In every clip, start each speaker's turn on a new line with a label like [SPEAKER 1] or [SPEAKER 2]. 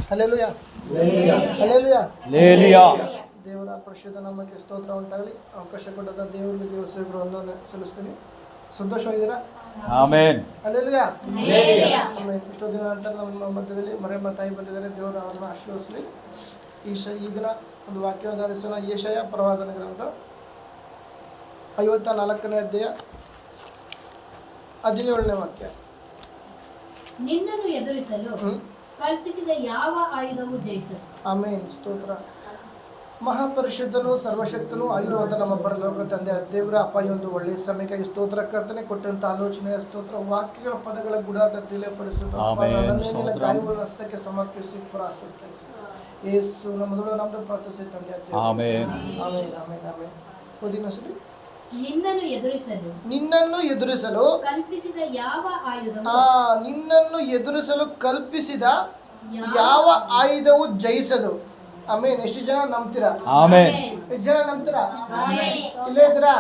[SPEAKER 1] Hallelujah, hallelujah. ದೇವರ ಪರಿಶುದ್ಧ ನಾಮಕ್ಕೆ ಸ್ತೋತ್ರ ಉಂಟಾಗಲಿ. ಅವಕಾಶ ಕೊಟ್ಟಂತ ದೇವರಿಗೆ ದೇವಸ್ಥಾನಗಳನ್ನು ಸಲ್ಲಿಸ್ತೀನಿ. ಸಂತೋಷವಾಗಿದ್ದೀರಾ?
[SPEAKER 2] ಆಮೆನ್.
[SPEAKER 1] ಹಲ್ಲೆಲೂಯಾ. ಎಷ್ಟೋ ದಿನ ನಂತರ ನಮ್ಮ ಮಧ್ಯದಲ್ಲಿ ಮರಿಯಮ್ಮ ತಾಯಿ ಬಂದಿದ್ದಾರೆ. ದೇವರು ಅವರನ್ನು ಆಶೀರ್ವದಿಸಲಿ. ಈ ದಿನ ಒಂದು ವಾಕ್ಯವನ್ನು ಧ್ಯಾನಿಸೋಣ. ಯೆಶಾಯ ಪ್ರವಾದನ ಗ್ರಂಥ 54ನೇ ಅಧ್ಯಾಯ 17ನೇ ವಾಕ್ಯ.
[SPEAKER 3] ನಿನ್ನನ್ನು ಎದುರಿಸಲು ಕಲ್ಪಿಸಿದ ಯಾವ ಆಯುಧವು ಜಯಿಸದು.
[SPEAKER 1] ಆಮೆನ್. ಸ್ತೋತ್ರ. ಮಹಾಪರಿಶುದ್ಧನು ಸರ್ವಶಕ್ತನು ಆಗಿರುವಂಥ ನಮ್ಮ ಪರಲೋಕ ತಂದೆ ದೇವರ ಅಪ್ಪ, ಈ ಒಂದು ಒಳ್ಳೆಯ ಸಮಯಕ್ಕೆ ಸ್ತೋತ್ರ. ಕರ್ತನೆ ಕೊಟ್ಟಂತ ಆಲೋಚನೆಯ ಸ್ತೋತ್ರ, ವಾಕ್ಯಗಳ ಪದಗಳ ಗುಡಾಟ ತಿಳಿಯಪಡಿಸುತ್ತ ಗಾಯಗಳ ಹಸ್ತಕ್ಕೆ ಸಮರ್ಪಿಸಿ ಪ್ರಾರ್ಥಿಸ್ತೇನೆ. ಯೇಸು ನಮ್ಮದೊಳಗೆ ನಮ್ಮದು ಪ್ರಾರ್ಥಿಸಿ ತಂದೆ. Amen, amen, amen, amen. ಓದಿನ ಸರಿ. ನಿನ್ನನ್ನು ಎದುರಿಸಲು ಕಲ್ಪಿಸಿದ ಯಾವ ಆಯುಧವು ನಿನ್ನನ್ನು ಎದುರಿಸಲು ಕಲ್ಪಿಸಿದ ಯಾವ ಆಯುಧವು ಜಯಿಸದು. ಆಮೇನ್. ಎಷ್ಟು ಜನ ನಂಬ್ತೀರಾ? ಎಷ್ಟು ಜನ ನಂಬ್ತೀರಾ? ಇಲ್ಲೇ ಇದ್ದೀರಾ?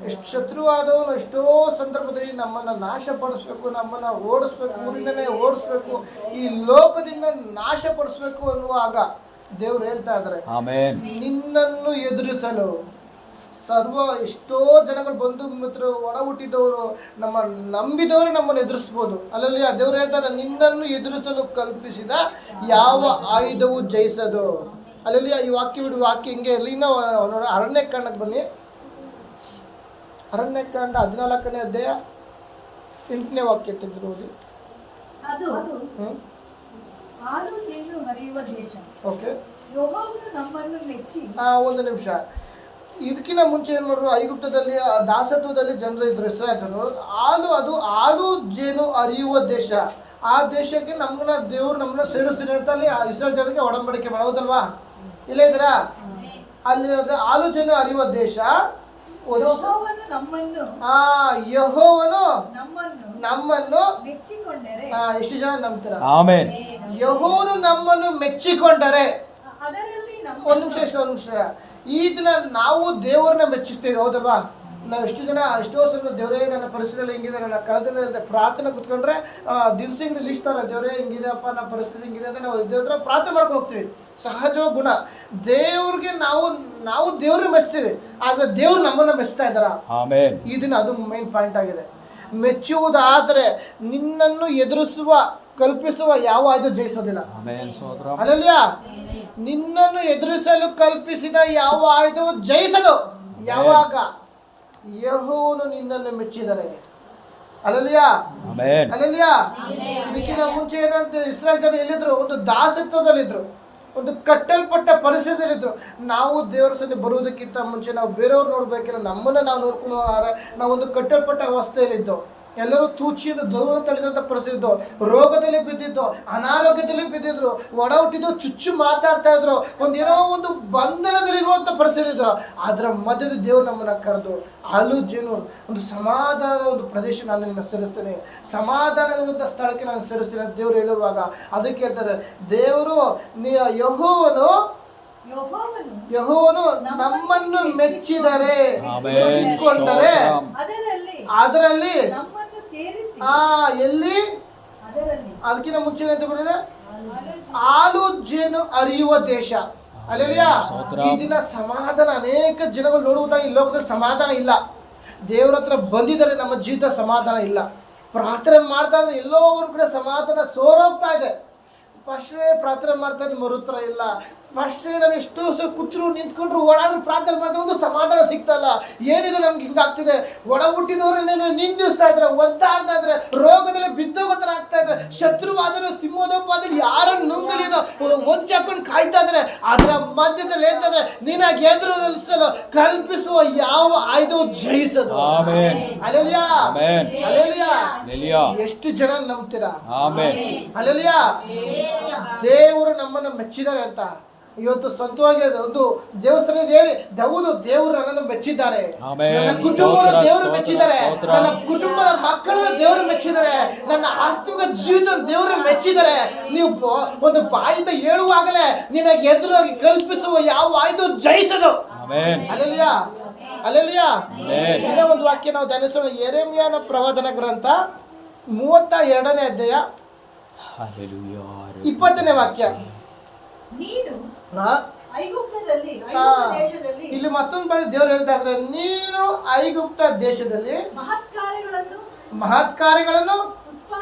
[SPEAKER 1] ಎಷ್ಟು ಶತ್ರುವಾದವನು ಎಷ್ಟೋ ಸಂದರ್ಭದಲ್ಲಿ ನಮ್ಮನ್ನ ನಾಶಪಡಿಸ್ಬೇಕು, ನಮ್ಮನ್ನ ಓಡಿಸ್ಬೇಕು, ಊರಿಂದನೇ ಓಡಿಸ್ಬೇಕು, ಈ ಲೋಕದಿಂದ ನಾಶಪಡಿಸ್ಬೇಕು ಅನ್ನುವಾಗ ದೇವ್ರು ಹೇಳ್ತಾ ಇದ್ದಾರೆ, ನಿನ್ನನ್ನು ಎದುರಿಸಲು ಎಷ್ಟೋ ಜನಗಳು, ಬಂಧು ಮಿತ್ರರು, ಒಡ ಹುಟ್ಟಿದವರು, ನಮ್ಮ ನಂಬಿದವರು ನಮ್ಮನ್ನು ಎದುರಿಸ್ಬೋದು. ಅಲ್ಲಲ್ಲಿ ದೇವರು ಹೇಳ್ತಾರೆ, ನಿನ್ನನ್ನು ಎದುರಿಸಲು ಕಲ್ಪಿಸಿದ ಯಾವ ಆಯುಧವು ಜಯಿಸದು. ಅಲ್ಲಲ್ಲಿ ಈ ವಾಕ್ಯ ಹಿಂಗೆ ಇರಲಿ. ಇನ್ನು ನೋಡ, ಅರಣ್ಯಕಾಂಡಕ್ಕೆ ಬನ್ನಿ. ಅರಣ್ಯಕಾಂಡ 14ನೇ ಅಧ್ಯಾಯ 8ನೇ ವಾಕ್ಯ ತೆಗೆದಿರುವುದು. ಓಕೆ, ಒಂದು ನಿಮಿಷ. ಇದಕ್ಕಿಂತ ಮುಂಚೆ ಏನು ಮಾಡಿದ್ರು, ಐಗುಪ್ತದಲ್ಲಿ ದಾಸತ್ವದಲ್ಲಿ ಜನರು ಇದ್ರು, ಇಸ್ರಾಯೇಲ್ ಜನರು. ಹಾಲು ಜೇನು ಹರಿಯುವ ದೇಶ, ಆ ದೇಶಕ್ಕೆ ದೇವರು ನಮ್ಮನ್ನ ಸೇರಿಸ್ತೀನಿ ಅಂತ ಅಲ್ಲಿ ಇಸ್ರಾಯೇಲ್ ಜನರಿಗೆ ಒಡಂಬಡಿಕೆ ಮಾಡೋದಲ್ವಾ? ಇಲ್ಲೇ ಇದ್ದೀರಾ? ಅಲ್ಲಿ ಹಾಲು ಜೇನು ಹರಿಯುವ ದೇಶ. ಯೆಹೋವನು ನಮ್ಮನ್ನು ಎಷ್ಟು ಜನ ನಂಬ್ತೀರಾ? ಯೆಹೋವನು ನಮ್ಮನ್ನು ಮೆಚ್ಚಿಕೊಂಡರೆ. ಒಂದು ನಿಮಿಷ. ಈ ದಿನ ನಾವು ದೇವರನ್ನ ಮೆಚ್ಚುತ್ತೇವೆ, ಹೌದಲ್ವಾ? ನಾವು ಎಷ್ಟೋ ಸಲ ದೇವರೇ ನನ್ನ ಪರಿಸ್ಥಿತಿಯಲ್ಲಿ ಹಿಂಗಿದೆ, ನನ್ನ ಕಳೆದ ಪ್ರಾರ್ಥನೆ ಕುತ್ಕೊಂಡ್ರೆ ದಿವಸ ಲಿಸ್ಟ್ ತರ, ದೇವರೇ ಹಿಂಗಿದೆಪ್ಪ, ನನ್ನ ಪರಿಸ್ಥಿತಿ ಹಿಂಗಿದೆ ಅಂತ ನಾವು ದೇವ್ರ ಪ್ರಾರ್ಥನೆ ಮಾಡ್ಕೊಂಡು ಹೋಗ್ತೀವಿ. ಸಹಜ ಗುಣ. ದೇವ್ರಿಗೆ ನಾವು ದೇವ್ರಿಗೆ ಮೆಚ್ತೀವಿ, ಆದ್ರೆ ದೇವ್ರು ನಮ್ಮನ್ನ ಮೆಚ್ತಾ ಇದ್ದಾರ? ಈ ದಿನ ಅದು ಮೇನ್ ಪಾಯಿಂಟ್ ಆಗಿದೆ. ಮೆಚ್ಚುವುದಾದರೆ ನಿನ್ನನ್ನು ಎದುರಿಸುವ ಕಲ್ಪಿಸುವ ಯಾವ ಆಯುಧ ಜಯಿಸೋದಿಲ್ಲ. ಅಲ್ಲಲ್ಯಾ? ನಿನ್ನನ್ನು ಎದುರಿಸಲು ಕಲ್ಪಿಸಿದ ಯಾವ ಆಯುಧವು ಜಯಿಸದು. ಯಾವಾಗ? ಯೆಹೋವನು ನಿನ್ನನ್ನು ಮೆಚ್ಚಿದರೆ. ಅಲ್ಲಲ್ಯಾ? ಅಲ್ಲಲ್ಯಾ? ಇದಕ್ಕಿಂತ ಮುಂಚೆ ಏನಂತ, ಇಸ್ರಾಯೇಲ್ ಜನ ಎಲ್ಲಿದ್ರು? ಒಂದು ದಾಸತ್ವದಲ್ಲಿದ್ರು, ಒಂದು ಕಟ್ಟಲ್ಪಟ್ಟ ಪರಿಸ್ಥಿತಿಯಲ್ಲಿದ್ರು. ನಾವು ದೇವರ ಸನ್ನಿಧಿಗೆ ಬರುವುದಕ್ಕಿಂತ ಮುಂಚೆ ನಾವು ಬೇರೆಯವ್ರು ನೋಡ್ಬೇಕಿಲ್ಲ, ನಮ್ಮನ್ನ ನಾವು ನೋಡ್ಕೊಂಡು ನಾವು ಒಂದು ಕಟ್ಟಲ್ಪಟ್ಟ ಅವಸ್ಥೆಯಲ್ಲಿದ್ದೋ. ಎಲ್ಲರೂ ತೂಚಿದ ದೂರ ತಳಿದಂಥ ಪರಿಸ್ಥಿತಿ, ರೋಗದಲ್ಲಿ ಬಿದ್ದಿದ್ದು, ಅನಾರೋಗ್ಯದಲ್ಲಿ ಬಿದ್ದಿದ್ರು, ಒಡ ಹುಟ್ಟಿದ್ದು, ಚುಚ್ಚು ಮಾತಾಡ್ತಾ ಇದ್ರು, ಏನೋ ಒಂದು ಬಂಧನದಲ್ಲಿರುವಂಥ ಪರಿಸ್ಥಿತಿ ಇದ್ರು. ಅದರ ಮಧ್ಯದ ದೇವರು ನಮ್ಮನ್ನ ಕರೆದು ಹಾಲು ಜೇನು ಒಂದು ಸಮಾಧಾನ ಒಂದು ಪ್ರದೇಶ ನಾನು ನಿನ್ನ ಸೇರಿಸ್ತೇನೆ, ಸಮಾಧಾನದ ಸ್ಥಳಕ್ಕೆ ನಾನು ಸೇರಿಸ್ತೇನೆ ಅಂತ ದೇವರು ಹೇಳುವಾಗ ಅದಕ್ಕೆ ಹೇಳ್ತಾರೆ, ದೇವರು ಯೆಹೋವನು ನಮ್ಮನ್ನು ಮೆಚ್ಚಿದರೆ, ಮೆಚ್ಚಿಕೊಂಡರೆ ಅದರಲ್ಲಿ ಎಲ್ಲಿ? ಅದಕ್ಕಿಂತ ಮುಂಚೆ ಅಂತ ಬರ್ತದೆ, ಹಾಲು ಜೇನು ಹರಿಯುವ ದೇಶ. ಅಲ್ಲೆಲ್ಲಾ? ಈ ದಿನ ಸಮಾಧಾನ, ಅನೇಕ ಜನಗಳು ನೋಡುವುದಾಗಿ, ಈ ಲೋಕದಲ್ಲಿ ಸಮಾಧಾನ ಇಲ್ಲ. ದೇವರ ಹತ್ರ ಬಂದಿದ್ದಾರೆ, ನಮ್ಮ ಜೀವಿತ ಸಮಾಧಾನ ಇಲ್ಲ. ಪ್ರಾರ್ಥನೆ ಮಾಡ್ತಾ ಇದ್ರೆ ಎಲ್ಲೋ ಒಂದು ಕಡೆ ಸಮಾಧಾನ ಸೋರೋಗ್ತಾ ಇದೆ. ಫಸ್ಟೇ ಪ್ರಾರ್ಥನೆ ಮಾಡ್ತಾರೆ, ಮರುತ್ತರ ಇಲ್ಲ. ಫಸ್ಟೇ ನಾನು ಎಷ್ಟೋ ಸಲ ಕೂತ್ರು ನಿಂತ್ಕೊಂಡ್ರು ಒಳಗೆ ಪ್ರಾರ್ಥನೆ ಮಾಡಿದ್ರೆ ಒಂದು ಸಮಾಧಾನ ಸಿಗ್ತಲ್ಲ. ಏನಿದೆ ನಮ್ಗೆ ಹಿಂಗಾಗ್ತಿದೆ? ಒಡ ಹುಟ್ಟಿದವರನ್ನೇನು ನಿಂದಿಸ್ತಾ ಇದ್ರೆ, ಒದ್ದಾಡ್ತಾ ಇದ್ರೆ, ರೋಗದಲ್ಲಿ ಬಿದ್ದೋಗೋತರ ಆಗ್ತಾ ಇದೆ. ಶತ್ರುವಾದರೂ ಸಿಂಹೋಪವಾದಲ್ಲಿ ಯಾರನ್ನು ನುಂಗಲಿನೋ ಒಂಚ ಹಾಕೊಂಡು ಕಾಯ್ತಾ ಇದ್ರೆ, ಅದರ ಮಧ್ಯದಲ್ಲಿ ಹೇಳ್ತಾರೆ, ನಿನಗೆ ಎದುರಿಸಲು ಕಲ್ಪಿಸುವ ಯಾವ ಆಯುಧವು ಜಯಿಸದು. ಅಲ್ಲೆಲ್ಲಾ? ಅಲ್ಲೆಲ್ಲಾ? ಎಷ್ಟು ಜನ ನಂಬ್ತೀರಾ? ಅಲ್ಲೆಲ್ಲಾ? ದೇವರು ನಮ್ಮನ್ನು ಮೆಚ್ಚಿದ್ದಾರೆ ಅಂತ ಇವತ್ತು ಸ್ವಂತವಾಗಿ ಒಂದು ದೇವಸ್ಥಾನ ಹೇಳಿ, ದೇವರು ನನ್ನನ್ನು ಮೆಚ್ಚಿದ್ದಾರೆ, ನನ್ನ ಕುಟುಂಬದ ದೇವರು ಮೆಚ್ಚಿದ್ದಾರೆ, ನನ್ನ ಕುಟುಂಬದ ಮಕ್ಕಳನ್ನ ದೇವರು ಮೆಚ್ಚಿದ್ದಾರೆ, ನನ್ನ ಆತ್ಮಿಕ ಜೀವಿತ ದೇವರು ಮೆಚ್ಚಿದ್ದಾರೆ. ನೀವು ಒಂದು ಬಾಯಿಂದ ಹೇಳುವಾಗಲೇ ನಿನಗೆ ಎದುರಾಗಿ ಕಲ್ಪಿಸುವ ಯಾವ ಆಯುಧ ಜಯಿಸದು. ಅಲ್ಲೆಲ್ಲಾ? ಅಲ್ಲೆಲ್ಲಾ? ಇನ್ನೇ ಒಂದು ವಾಕ್ಯ ನಾವು ಧ್ಯಾನಿಸೋಣ. ಯೆರೆಮೀಯನ ಪ್ರವಾದನ ಗ್ರಂಥ 32ನೇ ಅಧ್ಯಾಯ
[SPEAKER 2] Hallelujah.
[SPEAKER 1] 20ನೇ ವಾಕ್ಯ.
[SPEAKER 3] ನೀನು
[SPEAKER 1] ಹಾ?
[SPEAKER 3] ಐಗುಪ್ತದಲ್ಲಿ
[SPEAKER 1] ಹಾ.
[SPEAKER 3] ಐಗುಪ್ತ ದೇಶದಲ್ಲಿ
[SPEAKER 1] ಇಲ್ಲಿ ಮತ್ತೊಂದು ಬಾರಿ ದೇವರು ಹೇಳ್ತಾ ಇದ್ರೆ, ನೀನು ಐಗುಪ್ತ ದೇಶದಲ್ಲಿ ಮಹತ್ ಕಾರ್ಯಗಳನ್ನು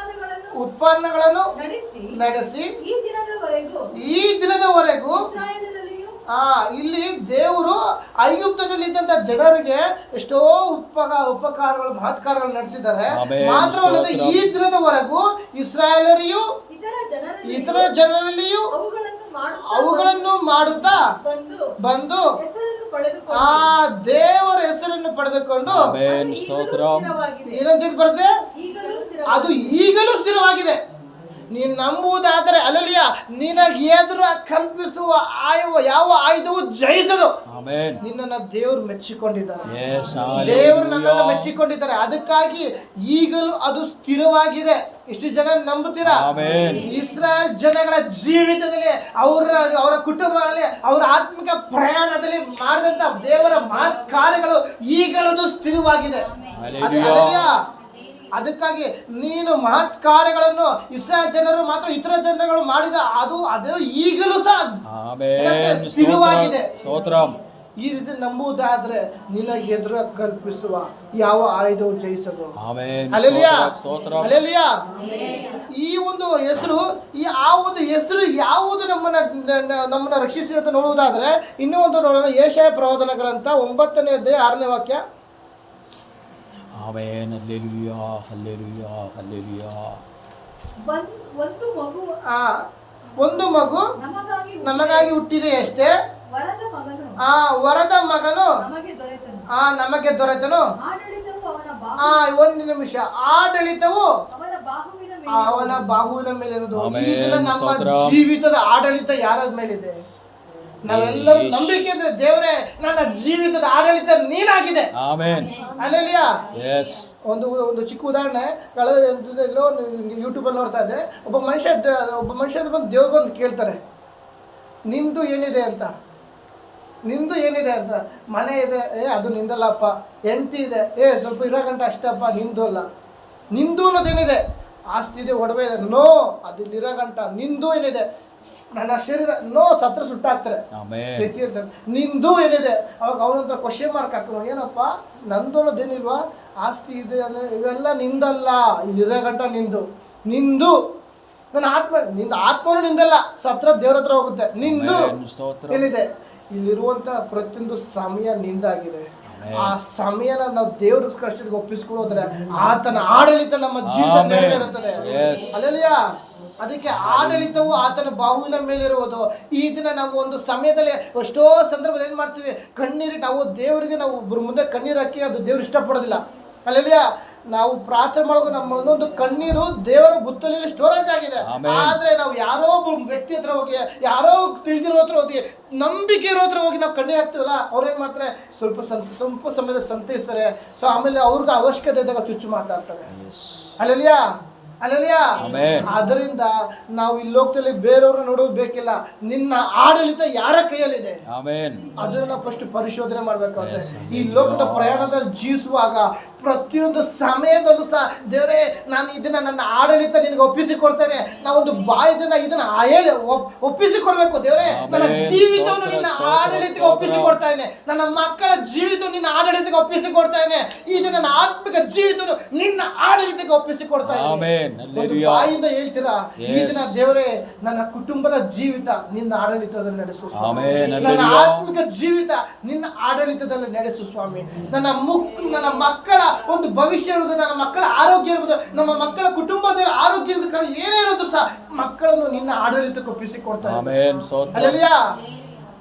[SPEAKER 1] ಉತ್ಪನ್ನಗಳನ್ನು ನಡೆಸಿ ಈ ದಿನದವರೆಗೂ ಇಲ್ಲಿ ದೇವರು ಐಗುಪ್ತದಲ್ಲಿ ಇದ್ದಂತ ಜನರಿಗೆ ಎಷ್ಟೋ ಉಪಕಾರಗಳು ಮಹತ್ಕಾರಗಳು ನಡೆಸಿದ್ದಾರೆ. ಮಾತ್ರವಲ್ಲದೆ ಈ ದಿನದವರೆಗೂ ಇಸ್ರಾಯೇಲರಿಯೂ ಇತರ ಜನರಲ್ಲಿಯೂ ಅವುಗಳನ್ನು ಮಾಡುತ್ತಾ ಬಂದು ಆ ದೇವರ ಹೆಸರನ್ನು ಪಡೆದುಕೊಂಡು ಏನಂತ ಬರುತ್ತೆ, ಅದು ಈಗಲೂ ಸ್ಥಿರವಾಗಿದೆ. ನೀನು ನಂಬುವುದಾದರೆ ಅಲ್ಲಲಿಯ ನಿನಗೆ ಎದುರು ಕಲ್ಪಿಸುವ ಯಾವ ಆಯುಧವು ಜಯಿಸದು. ನಿನ್ನನ್ನು ದೇವರು ಮೆಚ್ಚಿಕೊಂಡಿದ್ದಾರೆ, ದೇವರು ನನ್ನನ್ನು ಮೆಚ್ಚಿಕೊಂಡಿದ್ದಾರೆ. ಅದಕ್ಕಾಗಿ ಈಗಲೂ ಅದು ಸ್ಥಿರವಾಗಿದೆ. ಎಷ್ಟು ಜನ ನಂಬುತ್ತೀರಾ? ಇಸ್ರಾಯೇಲ್ ಜನಗಳ ಜೀವಿತದಲ್ಲಿ ಅವರ ಕುಟುಂಬಗಳಲ್ಲಿ ಅವರ ಆತ್ಮಿಕ ಪ್ರಯಾಣದಲ್ಲಿ ಮಾಡಿದಂತ ದೇವರ ಮಹತ್ ಕಾರ್ಯಗಳು ಈಗಲೂ ಸ್ಥಿರವಾಗಿದೆ. ಅದಕ್ಕಾಗಿ ನೀನು ಮಹತ್ ಕಾರ್ಯಗಳನ್ನು ಇಸ್ರಾಯೇಲ್ ಜನರು ಮಾತ್ರ ಇತರ ಜನಗಳು ಮಾಡಿದ ಅದು ಈಗಲೂ ಸಹ ಸ್ಥಿರವಾಗಿದೆ. ಈ ರೀತಿ ನಂಬುವುದಾದ್ರೆ ನಿನಗೆ ಎದುರು ಕಲ್ಪಿಸುವ ಯಾವ ಆಯುಧವು ಜಯಿಸದು. ಹಲ್ಲೆಲೂಯಾ. ಈ ಒಂದು ಹೆಸರು ಯಾವುದು ನಮ್ಮನ್ನ ರಕ್ಷಿಸಿ ಅಂತ ನೋಡುವುದಾದ್ರೆ ಇನ್ನೂ ಒಂದು ನೋಡೋಣ. ಯೆಶಾಯ ಪ್ರವಾದನ ಗ್ರಂಥ 9ನೇ ಅಧ್ಯಾಯ 6ನೇ ವಾಕ್ಯ.
[SPEAKER 2] ಆಮೆನ್. ಹಲ್ಲೆಲೂಯಾ, ಹಲ್ಲೆಲೂಯಾ, ಹಲ್ಲೆಲೂಯಾ.
[SPEAKER 1] ಒಂದು ಮಗು ನಮಗಾಗಿ ಹುಟ್ಟಿದೆ ಅಷ್ಟೇ, ವರದ ಮಗನು ನಮಗೆ ದೊರೆತನು. ಒಂದು ನಿಮಿಷ, ಆಡಳಿತವು ಅವನ ಬಾಹುವಿನ ಮೇಲೆ ಇರುವುದು. ಈಗಿನ ನಮ್ಮ ಜೀವಿತದ ಆಡಳಿತ ಯಾರ ಮೇಲಿದೆ? ನಾವೆಲ್ಲರೂ ನಂಬಿಕೆ ಅಂದ್ರೆ ದೇವರೇ ನನ್ನ ಜೀವಿತದ ಆಡಳಿತ ನೀನಾಗಿದೆ. ಹಲ್ಲೆಲೂಯಾ. ಒಂದು ಚಿಕ್ಕ ಉದಾಹರಣೆ, ಕಳೆದ ಯೂಟ್ಯೂಬ್ ಅಲ್ಲಿ ನೋಡ್ತಾ ಇದ್ದೆ. ಒಬ್ಬ ಮನುಷ್ಯ ಬಂದು ದೇವ್ರು ಬಂದು ಕೇಳ್ತಾರೆ, ನಿಂದು ಏನಿದೆ ಅಂತ. ಮನೆ ಇದೆ, ಅದು ನಿಂದಲ್ಲಪ್ಪ. ಹೆಂಡತಿ ಇದೆ, ಸ್ವಲ್ಪ ಇರೋ ಗಂಟ ಅಷ್ಟಪ್ಪ, ನಿಂದು ಅಲ್ಲ. ನಿಂದು ಅನ್ನೋದೇನಿದೆ? ಆಸ್ತಿ ಇದೆ, ಒಡವೆ ಇದೆ. ನೋ, ಅದು ಇರೋ ಗಂಟ. ನಿಂದು ಏನಿದೆ? ನನ್ನ ಶರೀರ. ನೋ, ಸತ್ರ ಸುಟ್ಟಾಕ್ತಾರೆ ವ್ಯಕ್ತಿ ಇರ್ತಾರೆ. ನಿಂದು ಏನಿದೆ? ಅವಾಗ ಅವನತ್ರ ಕ್ವಶನ್ ಮಾರ್ಕ್ ಹಾಕೋಣ, ಏನಪ್ಪ ನಂದು ಅನ್ನೋದೇನಿಲ್ವಾ? ಆಸ್ತಿ ಇದೆ ಅಂದ್ರೆ ಇವೆಲ್ಲ ನಿಂದಲ್ಲ, ಇಲ್ಲಿರೋ ಗಂಟ ನಿಂದು. ನನ್ನ ಆತ್ಮನೂ ನಿಂದಲ್ಲ, ಸತ್ರ ದೇವ್ರ ಹತ್ರ ಹೋಗುತ್ತೆ. ನಿಂದು ಏನಿದೆ? ಇಲ್ಲಿರುವಂತ ಪ್ರತಿಯೊಂದು ಸಮಯ ನಿಂದಾಗಿದೆ. ಆ ಸಮಯನ ನಾವು ದೇವ್ರ ಕಷ್ಟಕ್ಕೆ ಒಪ್ಪಿಸ್ಕೊಳ್ಳೋದ್ರೆ ಆತನ ಆಡಳಿತ ನಮ್ಮ ಜೀವಿತ ನೆರವೇರುತ್ತದೆ. ಹಲ್ಲೆಲೂಯಾ. ಅದಕ್ಕೆ ಆಡಳಿತವು ಆತನ ಬಾಹುವಿನ ಮೇಲಿರುವುದು. ಈ ದಿನ ನಾವು ಒಂದು ಸಮಯದಲ್ಲಿ ಎಷ್ಟೋ ಸಂದರ್ಭದಲ್ಲಿ ಏನು ಮಾಡ್ತೀವಿ, ಕಣ್ಣೀರು ನಾವು ದೇವರಿಗೆ ನಾವು ಒಬ್ಬರ ಮುಂದೆ ಕಣ್ಣೀರು ಹಾಕಿ ಅದು ದೇವ್ರು ಇಷ್ಟಪಡೋದಿಲ್ಲ. ಹಲ್ಲೆಲೂಯಾ. ನಾವು ಪ್ರಾರ್ಥನೆ ಮಾಡೋದು ನಮ್ಮ ಒಂದೊಂದು ಕಣ್ಣೀರು ದೇವರ ಬುತ್ತಲಿನಲ್ಲಿ ಸ್ಟೋರೇಜ್ ಆಗಿದೆ. ಆದ್ರೆ ನಾವು ಯಾರೋ ಒಬ್ಬ ವ್ಯಕ್ತಿ ಹತ್ರ ಹೋಗಿ, ಯಾರೋ ತಿಳಿದಿರೋ ಹತ್ರ ಹೋಗಿ, ನಂಬಿಕೆ ಇರೋ ಹತ್ರ ಹೋಗಿ ನಾವು ಕಣ್ಣೀರು ಹಾಕ್ತೀವಲ್ಲ, ಅವ್ರೇನ್ ಮಾಡ್ತಾರೆ, ಸ್ವಲ್ಪ ಸಮಯದ ಸಂತೈಸ್ತಾರೆ. ಸೊ ಆಮೇಲೆ ಅವ್ರಿಗೆ ಅವಶ್ಯಕತೆ ಇದ್ದಾಗ ಚುಚ್ಚು ಮಾತಾಡ್ತಾರೆ. ಹಲ್ಲೆಲೂಯಾ. ಅದರಿಂದ ನಾವು ಈ ಲೋಕದಲ್ಲಿ ಬೇರೆಯವ್ರನ್ನ ನೋಡೋದು ಬೇಕಿಲ್ಲ. ನಿನ್ನ ಆಡಳಿತ ಯಾರ ಕೈಯಲ್ಲಿದೆ ಅದನ್ನ ನಾವು ಫಸ್ಟ್ ಪರಿಶೋಧನೆ ಮಾಡ್ಬೇಕಾಗುತ್ತೆ. ಈ ಲೋಕದ ಪ್ರಯಾಣದಲ್ಲಿ ಜೀವಿಸುವಾಗ ಪ್ರತಿಯೊಂದು ಸಮಯದಲ್ಲೂ ಸಹ ದೇವರೇ, ನಾನು ಇದನ್ನ ನನ್ನ ಆಡಳಿತ ನಿನಗೆ ಒಪ್ಪಿಸಿಕೊಡ್ತೇನೆ. ನಾವೊಂದು ಬಾಯದಿಂದ ಇದನ್ನ ಒಪ್ಪಿಸಿಕೊಡ್ಬೇಕು. ದೇವರೇ, ನನ್ನ ಜೀವಿತವನ್ನು ನಿನ್ನ ಆಡಳಿತಕ್ಕೆ ಒಪ್ಪಿಸಿಕೊಡ್ತಾನೆ. ನನ್ನ ಮಕ್ಕಳ ಜೀವಿತ ನಿನ್ನ ಆಡಳಿತಕ್ಕೆ ಒಪ್ಪಿಸಿಕೊಡ್ತಾನೆ. ಇದು ನನ್ನ ಆತ್ಮಿಕ ಜೀವಿತ ನಿನ್ನ ಆಡಳಿತಕ್ಕೆ ಒಪ್ಪಿಸಿಕೊಡ್ತಾ ಇದ್ದೇನೆ. ಬಾಯಿಂದ ಹೇಳ್ತೀರಾ, ಈ ದಿನ ದೇವರೇ ನನ್ನ ಕುಟುಂಬದ ಜೀವಿತ ನಿನ್ನ ಆಡಳಿತದಲ್ಲಿ ನಡೆಸು ಸ್ವಾಮಿ. ನನ್ನ ಆತ್ಮಿಕ ಜೀವಿತ ನಿನ್ನ ಆಡಳಿತದಲ್ಲಿ ನಡೆಸು ಸ್ವಾಮಿ. ನನ್ನ ಮಕ್ಕಳ ಒಂದು ಭವಿಷ್ಯ ಇರುವುದು, ನನ್ನ ಮಕ್ಕಳ ಆರೋಗ್ಯ ಇರುವುದು, ನಮ್ಮ ಮಕ್ಕಳ ಕುಟುಂಬದ ಆರೋಗ್ಯದ ಏನೇ ಇರೋದು ಸಹ ಮಕ್ಕಳನ್ನು ನಿನ್ನ ಆಡಳಿತಕ್ಕೆ ಒಪ್ಪಿಸಿಕೊಡ್ತಾರೆ. ಹಲ್ಲೆಲೂಯಾ.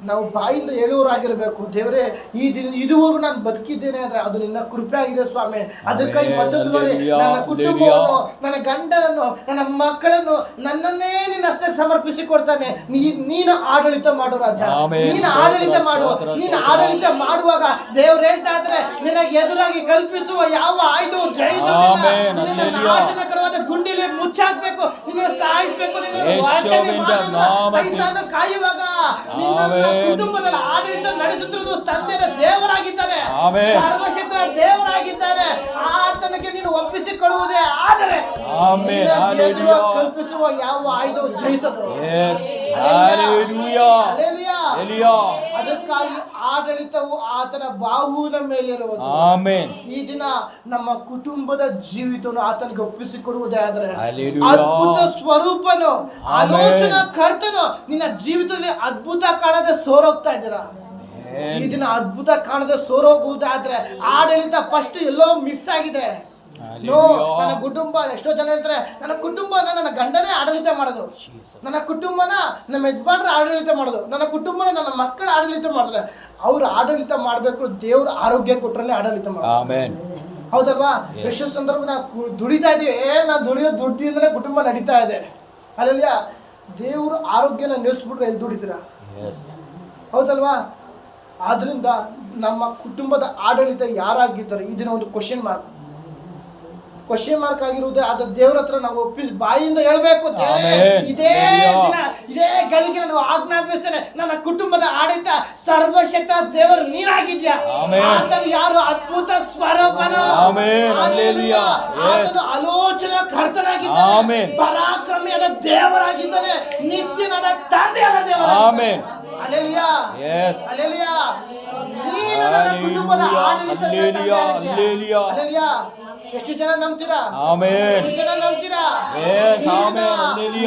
[SPEAKER 1] ನಾವು ಬಾಯಿಂದ ಹೇಳುವವರಾಗಿರ್ಬೇಕು. ದೇವರೇ, ಈ ದಿನ ಇದುವರೆಗೂ ನಾನು ಬದುಕಿದ್ದೇನೆ ಅಂದ್ರೆ ಅದು ನಿನ್ನ ಕೃಪೆ ಆಗಿದೆ ಸ್ವಾಮಿ. ಅದಕ್ಕಾಗಿ ಮತ್ತೊಂದು ಬಾರಿ ನನ್ನ ಕುಟುಂಬವನ್ನು, ನನ್ನ ಗಂಡನನ್ನು, ನನ್ನ ಮಕ್ಕಳನ್ನು ನನ್ನನ್ನೇ ನಿನ್ನ ಹಸ್ತಕ್ಕೆ ಸಮರ್ಪಿಸಿ ಕೊಡ್ತಾನೆ. ನೀನು ಆಡಳಿತ ಮಾಡು ರಾಜ, ನೀನು ಆಡಳಿತ ಮಾಡು. ನೀನು ಆಡಳಿತ ಮಾಡುವಾಗ ದೇವ್ರು ಹೇಳ್ತಾ ಇದ್ರೆ, ನಿನಗೆ ಎದುರಾಗಿ ಕಲ್ಪಿಸುವ ಯಾವ ಆಯುಧವು ಜಯಿಸೋದಿಲ್ಲ. ನಿನ್ನ ನಾಶನಕರವಾದ ಗುಂಡಿಲಿ ಮುಚ್ಚಾಕ್ಬೇಕು, ನಿನ್ನ ಸಾಯಿಸ್ಬೇಕು, ನಿನ್ನ
[SPEAKER 2] ಯೇಸುವಿನ ನಾಮದಲ್ಲಿ
[SPEAKER 1] ಸೈತಾನ ಕಾಯುವಾಗ ನಿನ್ನ ಕುಟುಂಬದಲ್ಲಿ ಆಡಳಿತ ನಡೆಸುತ್ತಿರುವುದು ತಂದೆಯ ದೇವರಾಗಿದ್ದಾನೆ,
[SPEAKER 2] ಆಮೆನ್.
[SPEAKER 1] ಸರ್ವಶಕ್ತ ದೇವರಾಗಿದ್ದಾನೆ. ಆತನಿಗೆ ನೀನು ಒಪ್ಪಿಸಿಕೊಡುವುದೇ ಆದರೆ
[SPEAKER 2] ಆಮೆನ್.
[SPEAKER 1] ಎದುರು
[SPEAKER 2] ಹಲ್ಲೆಲೂಯಾ.
[SPEAKER 1] ಕಲ್ಪಿಸುವ ಯಾವ ಆಯುಧವು ಜಯಿಸದು.
[SPEAKER 2] ಯೆಸ್, ಹಲ್ಲೆಲೂಯಾ.
[SPEAKER 1] ಹಲ್ಲೆಲೂಯಾ.
[SPEAKER 2] ಹಲ್ಲೆಲೂಯಾ.
[SPEAKER 1] ಅದಕ್ಕಾಗಿ ಆಡಳಿತವು ಆತನ ಬಾಹುವಿನ ಮೇಲಿರುವುದು.
[SPEAKER 2] ಆಮೆನ್.
[SPEAKER 1] ಈ ದಿನ ನಮ್ಮ ಕುಟುಂಬದ ಜೀವಿತವನ್ನು ಆತನಿಗೆ ಒಪ್ಪಿಸಿಕೊಡುವುದೇ ಆದ್ರೆ
[SPEAKER 2] ಹಲ್ಲೆಲೂಯಾ.
[SPEAKER 1] ಅದ್ಭುತ ಸ್ವರೂಪನು,
[SPEAKER 2] ಆಮೆನ್.
[SPEAKER 1] ಆಲೋಚನಾ ಕರ್ತನು ನಿನ್ನ ಜೀವಿತದಲ್ಲಿ ಅದ್ಭುತ ಕಾಣದೆ ಸೋರೋಗ್ತಾ ಇದ್ದೀರಾ. ಈ ದಿನ ಅದ್ಭುತ ಕಾಣದೆ ಸೋರೋಗುವುದಾದ್ರೆ ಆಡಳಿತ ಫಸ್ಟ್ ಎಲ್ಲೋ ಮಿಸ್ ಆಗಿದೆ. ನೋ, ನನ್ನ ಕುಟುಂಬ, ಎಷ್ಟೋ ಜನ ಹೇಳ್ತಾರೆ ನನ್ನ ಕುಟುಂಬನ ನನ್ನ ಗಂಡನೇ ಆಡಳಿತ ಮಾಡೋದು, ನನ್ನ ಕುಟುಂಬನ ನಮ್ಮ ಯಜಮಾನ್ರ ಆಡಳಿತ ಮಾಡೋದು, ನನ್ನ ಕುಟುಂಬನ ನನ್ನ ಮಕ್ಕಳ ಆಡಳಿತ ಮಾಡಿದ್ರೆ. ಅವ್ರು ಆಡಳಿತ ಮಾಡಬೇಕು, ದೇವ್ರ ಆರೋಗ್ಯ ಕೊಟ್ರೆ ಆಡಳಿತ ಮಾಡೋದು.
[SPEAKER 2] ಆಮೆನ್.
[SPEAKER 1] ಹೌದಲ್ವಾ? ಎಷ್ಟೋ ಸಂದರ್ಭ ನಾವು ದುಡಿತಾ ಇದೀವಿ, ನಾವು ದುಡಿಯೋ ದುಡ್ಡಿಂದಲೇ ಕುಟುಂಬ ನಡೀತಾ ಇದೆ. ಅಲ್ಲಲ್ಲ ದೇವ್ರ ಆರೋಗ್ಯನ ನಿಲ್ಲಿಸ್ಬಿಟ್ರೆ ಎಲ್ಲಿ ದುಡಿತೀರಾ? ಹೌದಲ್ವಾ? ಆದ್ರಿಂದ ನಮ್ಮ ಕುಟುಂಬದ ಆಡಳಿತ ಯಾರಾಗಿದ್ದಾರೆ ಈ ದಿನ ಒಂದು ಕ್ವಶನ್ ಮಾರ್ಕ್ ಆಗಿರುವುದೇ ಆದ ದೇವ್ರ ಹತ್ರ ನಾವು ಒಪ್ಪಿಸಿ ಬಾಯಿಂದ ಹೇಳ್ಬೇಕು. ಇದೇ ದಿನ ಇದೇ ಗಳಿಗೆ ನಾನು ಆಜ್ಞಾಪಿಸ್ತೇನೆ, ನನ್ನ ಕುಟುಂಬದ ಆಡಳಿತ ಸರ್ವಶಕ್ತ ದೇವರು ನೀನಾಗಿದ್ಯಾ. ಆತನು ಯಾರು? ಅದ್ಭುತ ಸ್ವರೂಪನು, ಆತನು ಆಲೋಚನಾ ಕರ್ತನಾಗಿದ್ದಾನೆ, ಪರಾಕ್ರಮಿಯಾದ ದೇವರಾಗಿದ್ದಾನೆ, ನಿತ್ಯನಾದ ತಂದೆಯಾದ ದೇವರ. ಹಲ್ಲೆಲೂಯಾ. ಹಲ್ಲೆಲೂಯಾ. ನೀನು ನನ್ನ ಕುಟುಂಬದ ಆಡಳಿತ. ಹಲ್ಲೆಲೂಯಾ. ಎಷ್ಟು ಜನ ನಂಬ್ತೀರಾ? ಎಷ್ಟು ಜನ ನಂಬ್ತೀರಾ?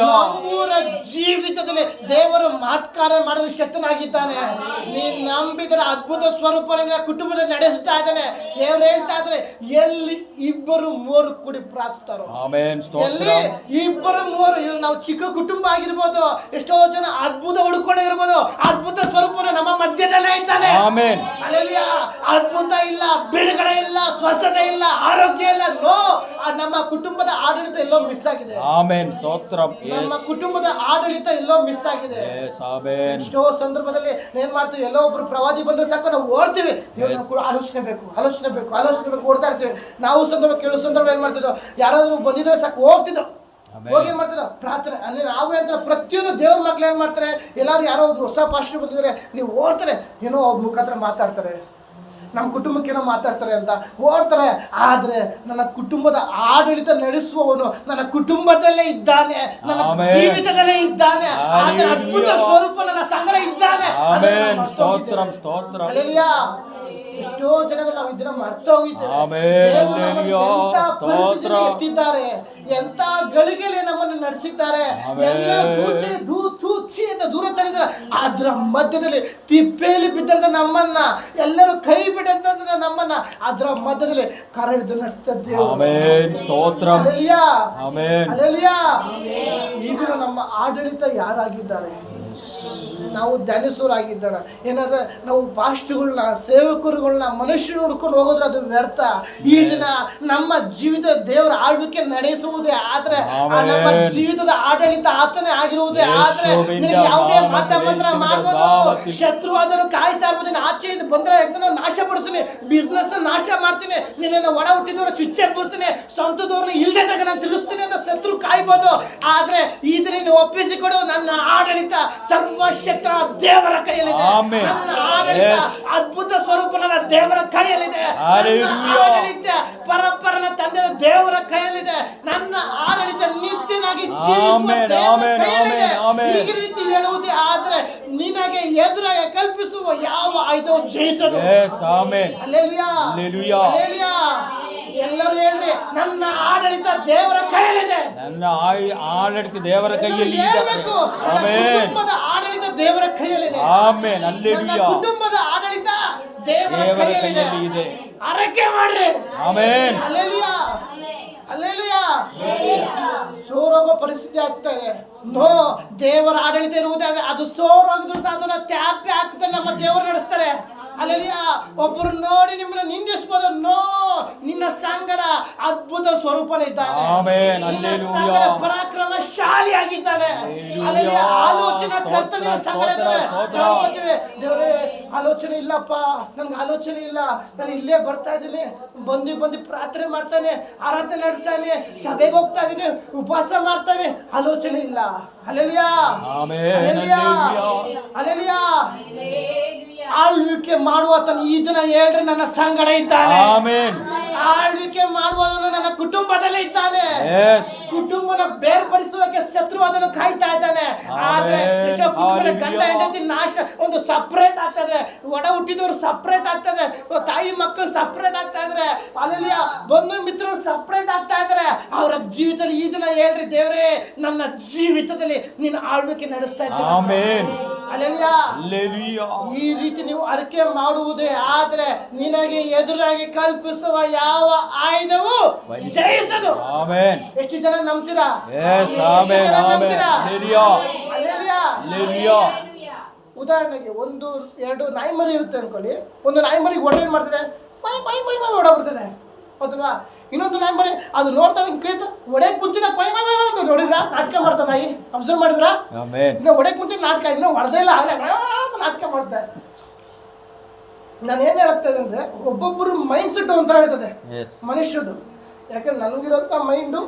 [SPEAKER 1] ನಮ್ಮೂರ ಜೀವಿತದಲ್ಲಿ ದೇವರು ಮಾತ್ಕಾರ ಮಾಡಲು ಶಕ್ತನಾಗಿದ್ದಾನೆ. ನೀನ್ ನಂಬಿದರೆ ಅದ್ಭುತ ಸ್ವರೂಪನ ಕುಟುಂಬದಲ್ಲಿ ನಡೆಸುತ್ತಾ ಇದ್ದಾನೆ. ದೇವರು ಹೇಳ್ತಾ ಇದ್ರೆ ಎಲ್ಲಿ ಇಬ್ಬರು ಮೂವರು ಕೂಡಿ ಪ್ರಾರ್ಥಿಸ್ತಾರೋ, ಎಲ್ಲಿ ಇಬ್ಬರು ಮೂವರು, ನಾವು ಚಿಕ್ಕ ಕುಟುಂಬ ಆಗಿರ್ಬೋದು, ಎಷ್ಟೋ ಜನ ಅದ್ಭುತ ಹುಡುಕೊಂಡಿರ್ಬೋದು, ಅದ್ಭುತ ಸ್ವರೂಪನ ನಮ್ಮ ಮಧ್ಯದಲ್ಲೇ ಇದ್ದಾನೆ. ಹಲ್ಲೆಲೂಯಾ. ಅದ್ಭುತ ಇಲ್ಲ, ಬಿಡುಗಡೆ ಇಲ್ಲ, ಸ್ವಸ್ಥತೆ ಇಲ್ಲ, ಆರೋಗ್ಯ ಇಲ್ಲ. ನೋ, ನಮ್ಮ ಕುಟುಂಬದ ಆಡಳಿತ ಎಲ್ಲೋ ಮಿಸ್ ಆಗಿದೆ. ನಮ್ಮ ಕುಟುಂಬದ ಆಡಳಿತ ಎಲ್ಲೋ ಮಿಸ್ ಆಗಿದೆ. ಎಷ್ಟೋ ಸಂದರ್ಭದಲ್ಲಿ ಏನ್ ಮಾಡ್ತೀವಿ, ಎಲ್ಲೋ ಒಬ್ರು ಪ್ರವಾದಿ ಬಂದ್ರೆ ಸಾಕು ನಾವು ಓಡ್ತೀವಿ, ಆಲೋಚನೆ ಬೇಕು ಓಡ್ತಾ ಇರ್ತೀವಿ. ನಾವು ಸಂದರ್ಭ ಕೆಲವು ಸಂದರ್ಭ ಏನ್ ಮಾಡ್ತಿದ್ದೋ, ಯಾರಾದ್ರೂ ಬಂದಿದ್ರೆ ಸಾಕು ಹೋಗ್ತಿದ್ದೋ, ಹೋಗಿ ಏನ್ ಮಾಡ್ತಾರ ಪ್ರಾರ್ಥನೆ. ಅಂದ್ರೆ ನಾವೇ ಅಂತ ಪ್ರತಿಯೊಂದು ದೇವ್ರ ಮಕ್ಳು ಏನ್ ಮಾಡ್ತಾರೆ, ಎಲ್ಲಾರು ಯಾರೋ ಒಬ್ರು ಹೊಸ ಪಾಸ್ಟರ್ ಬಂದಿದ್ರೆ ನೀವು ಓಡ್ತಾರೆ, ಏನೋ ಒಬ್ಬ ಮುಖಾಂತರ ಮಾತಾಡ್ತಾರೆ, ನಮ್ಮ ಕುಟುಂಬಕ್ಕೆ ಏನೋ ಮಾತಾಡ್ತಾರೆ ಅಂತ ಓಡ್ತಾರೆ. ಆದ್ರೆ ನನ್ನ ಕುಟುಂಬದ ಆಡಳಿತ ನಡೆಸುವವನು ನನ್ನ ಕುಟುಂಬದಲ್ಲೇ ಇದ್ದಾನೆ, ನನ್ನ ಜೀವಿತದಲ್ಲೇ ಇದ್ದಾನೆ, ಅದ್ಭುತ ಸ್ವರೂಪ ನನ್ನ ಸಂಗಡ ಇದ್ದಾನೆ. ಹಲ್ಲೆಲೂಯಾ. ಎಷ್ಟೋ ಜನಗಳು ನಾವು ಇದನ್ನ ಮರ್ತೋಗಿದ್ದೇವೆ. ಎಂತ ಪರಿಸ್ಥಿತಿ ಎತ್ತಿದ್ದಾರೆ, ಎಂತ ಗಳಿಗೆಯಲ್ಲಿ ನಮ್ಮನ್ನು ನಡೆಸಿದ್ದಾರೆ, ದೂರ ತಳ್ಳಿದ್ದಾರೆ. ಅದ್ರ ಮಧ್ಯದಲ್ಲಿ ತಿಪ್ಪೆಯಲ್ಲಿ ಬಿಟ್ಟಂತ ನಮ್ಮನ್ನ, ಎಲ್ಲರೂ ಕೈ ಬಿಟ್ಟಂತ ನಮ್ಮನ್ನ ಅದ್ರ ಮಧ್ಯದಲ್ಲಿ ಕರ ಹಿಡಿದು ನಡೆಸಿದ್ದೇವೆ. ಈಗ ನಮ್ಮ ಆಡಳಿತ ಯಾರಾಗಿದ್ದಾರೆ? ನಾವು ಧ್ಯಾನಿಸೋರಾಗಿದ್ದಾರ. ಏನಾದ್ರೆ ನಾವು ಪಾಸ್ಟ್ಗಳನ್ನ, ಸೇವಕರುಗಳನ್ನ, ಮನುಷ್ಯರು ಹುಡ್ಕೊಂಡು ಹೋಗೋದ್ರೆ ಅದು ವ್ಯರ್ಥ. ಈ ದಿನ ನಮ್ಮ ಜೀವಿತ ದೇವರ ಆಳ್ವಿಕೆ ನಡೆಸುವುದೇ ಆದ್ರೆ, ನಮ್ಮ ಜೀವಿತದ ಆಡಳಿತ ಆತನೇ ಆಗಿರುವುದೇ ಆದ್ರೆ, ನಿನಗೆ ಯಾವುದೇ ಮಾತ್ರ ಮಾಡ್ಬೋದು. ಶತ್ರು ಅದನ್ನು ಕಾಯ್ತಾ ಇರ್ಬೋದು. ನೀನು ಆಚೆಯಿಂದ ಬಂದ್ರೆ ನಾಶ ಪಡಿಸ್ತೀನಿ, ಬಿಸ್ನೆಸ್ ನಾಶ ಮಾಡ್ತೀನಿ, ನಿನ್ನ ಒಡ ಹುಟ್ಟಿದವ್ರ ಚುಚ್ಚೆ ಹಬ್ಬಿಸ್ತೀನಿ, ಸ್ವಂತದವ್ರನ್ನ ಇಲ್ದೇ ತಗ ನಾನು ತಿರುಗಿಸ್ತೀನಿ ಅಂತ ಶತ್ರು ಕಾಯ್ಬೋದು. ಆದ್ರೆ ಈ ದಿನ ನೀನು ಒಪ್ಪಿಸಿಕೊಡು, ನನ್ನ ಆಡಳಿತ ಸರ್ವಶಕ್ತ ದೇವರ ಕೈಯಲ್ಲಿದೆ. ನನ್ನ ಆಡಳಿತ ಅದ್ಭುತ ಸ್ವರೂಪ ನನ್ನ ದೇವರ ಕೈಯಲ್ಲಿದೆ. ಆಡಳಿತ ಪರಪರನ ತಂದೆಯ ದೇವರ ಕೈಯಲ್ಲಿದೆ. ನನ್ನ ಆಡಳಿತ ನಿತ್ಯನಾಗಿ ಜೀವಿಸುವ ದೇವರ ಕೈಯಲ್ಲಿದೆ. ಈ ರೀತಿ ಹೇಳುವುದೇ ಆದ್ರೆ ನಿನಗೆ ಎದುರಾಗಿ ಕಲ್ಪಿಸುವ ಯಾವ ಆಯುಧವು ಜಯಿಸದು. ಹಲ್ಲೆಲೂಯಾ. ಹಲ್ಲೆಲೂಯಾ. ಎಲ್ಲರೂ ಹೇಳ್ರಿ, ನನ್ನ ಆಡಳಿತ ದೇವರ ಕೈಯಲ್ಲಿದೆ.
[SPEAKER 2] ನನ್ನ ಆಡಳಿತ ದೇವರ ಕೈಯಲ್ಲಿ ಇದೆ.
[SPEAKER 1] ಕುಟುಂಬದ ಆಡಳಿತ ದೇವರ ಕೈಯಲ್ಲಿದೆ.
[SPEAKER 2] ಆಮೆನ್. ಹಲ್ಲೆಲೂಯಾ.
[SPEAKER 1] ಕುಟುಂಬದ ಆಡಳಿತ ದೇವರ ಕೈಯಲ್ಲಿ ಇದೆ. ಆರೈಕೆ ಮಾಡ್ರಿ. ಆಮೆನ್. ಹಲ್ಲೆಲೂಯಾ. ಹಲ್ಲೆಲೂಯಾ. ಸೋರೋಗೋ ಪರಿಸ್ಥಿತಿ ಆಗ್ತಾ ಇದೆ. ನೋ, ದೇವರ ಆಡಳಿತ ಇರುವುದಾಗ ಅದು ಸೋರೋಗಿದ್ರು ಸಹ ಅದನ್ನ ತ್ಯಾಪೆ ಹಾಕುತ್ತಾರೆ, ನಮ್ಮ ದೇವರು ನಡೆಸ್ತಾರೆ. ಹಲ್ಲೆಲೂಯಾ. ಒಬ್ಬರು ನೋಡಿ ನಿಮ್ಮನ್ನ ನಿಂದಿಸಬಹುದು. ನೋ, ನಿನ್ನ ಸಂಗಡ ಅದ್ಭುತ ಸ್ವರೂಪನೇ ಇದ್ದಾನೆ. ಪರಾಕ್ರಮಶಾಲಿ ಆಗಿದ್ದಾನೆ. ಆಲೋಚನಾ ಕರ್ತನ ಸಂಗಡ ದೇವರೇ ಆಲೋಚನೆ ಇಲ್ಲಪ್ಪ, ನನ್ಗೆ ಆಲೋಚನೆ ಇಲ್ಲ, ನಾನು ಇಲ್ಲೇ ಬರ್ತಾ ಇದ್ದೀನಿ, ಬಂದು ಪ್ರಾರ್ಥನೆ ಮಾಡ್ತಾನೆ, ಆರಾಧನೆ ನಡೆಸ್ತಾನೆ, ಸಭೆಗೆ ಹೋಗ್ತಾ ಇದೀನಿ, ಉಪವಾಸ ಮಾಡ್ತಾನೆ, ಆಲೋಚನೆ ಇಲ್ಲ. ಹಲ್ಲೆಲೂಯಾ, ಹಲ್ಲೆಲೂಯಾ, ಹಲ್ಲೆಲೂಯಾ. ಆಳ್ವಿಕೆ ಮಾಡುವತನು ಈ ದಿನ ಹೇಳ್ರಿ ನನ್ನ ಸಂಗಡ ಇದ್ದಾನೆ. ಆಳ್ವಿಕೆ ಮಾಡುವವನು ನನ್ನ ಕುಟುಂಬದಲ್ಲೇ ಇದ್ದಾನೆ. ಕುಟುಂಬನ ಬೇರ್ಪಡಿಸುವಕ್ಕೆ ಶತ್ರು ಅದನ್ನು ಕಾಯ್ತಾ ಇದ್ದಾನೆ. ಆದ್ರೆ ಎಷ್ಟೋ ಕುಟುಂಬದ ಗಂಡ ಹೆಂಡತಿ ನಾಶ ಒಂದು ಸಪರೇಟ್ ಆಗ್ತಾ ಇದ್ರೆ, ಒಡ ಹುಟ್ಟಿದವರು ಸಪರೇಟ್ ಆಗ್ತದೆ, ತಾಯಿ ಮಕ್ಕಳು ಸಪರೇಟ್ ಆಗ್ತಾ ಇದ್ರೆ, ಅಲ್ಲಿ ಬಂಧು ಮಿತ್ರರು ಸಪರೇಟ್ ಆಗ್ತಾ ಇದ್ರೆ, ಅವರ ಜೀವಿತದಲ್ಲಿ ಈ ದಿನ ಹೇಳ್ರಿ, ದೇವರೇ ನನ್ನ ಜೀವಿತದಲ್ಲಿ ನೀನು ಆಳ್ವಿಕೆ ನಡೆಸ್ತಾ ಇದ್ದೀನಿ. ಈ ರೀತಿ ನೀವು ಅರಿಕೆ ಮಾಡುವುದೇ ಆದ್ರೆ ನಿನಗೆ ಎದುರಾಗಿ ಕಲ್ಪಿಸುವ ಯಾವ ಆಯುಧವು ಜಯಿಸದು. ಎಷ್ಟು ಜನ ನಂಬ್ತೀರಾ? ಉದಾಹರಣೆಗೆ 1-2 ನಾಯಿ ಮರಿ ಇರುತ್ತೆ ಅನ್ಕೊಳ್ಳಿ. ಒಂದು ನಾಯಿ ಮರಿ ಒಳ್ಳೆ ಮಾಡ್ತದೆ, ಓಡಾಡ್ಬಿಡ್ತದೆ, ಹೌದಲ್ವಾ? ಇನ್ನೊಂದು ನಾಯಿ ಮರಿ ಅದು ನೋಡ್ತಾ ಕೇಳ್ತ ಒಡೆಯಕ್ ಮುಂಚೆ ನೋಡಿದ್ರ ನಾಟಕ ಮಾಡ್ತಾ ನಾಯಿ ಅಬ್ಸರ್ವ್ ಮಾಡಿದ್ರ? ಇನ್ನು ಒಡೆಯಕ್ ಮುಂಚೆ ನಾಟಕ, ಇನ್ನು ಹೊಡೆದೇ ಇಲ್ಲ ಆಗಲೇ ನಾಟಕ ಮಾಡ್ತಾ. ನಾನು ಏನ್ ಹೇಳ್ತೇನೆ ಅಂದ್ರೆ, ಒಬ್ಬೊಬ್ಬರು ಮೈಂಡ್ ಸೆಟ್ ಒಂಥರ ಇರ್ತದೆ ಮನುಷ್ಯದು. ಯಾಕಂದ್ರೆ ನನಗಿರೋಂಥ ಮೈಂಡು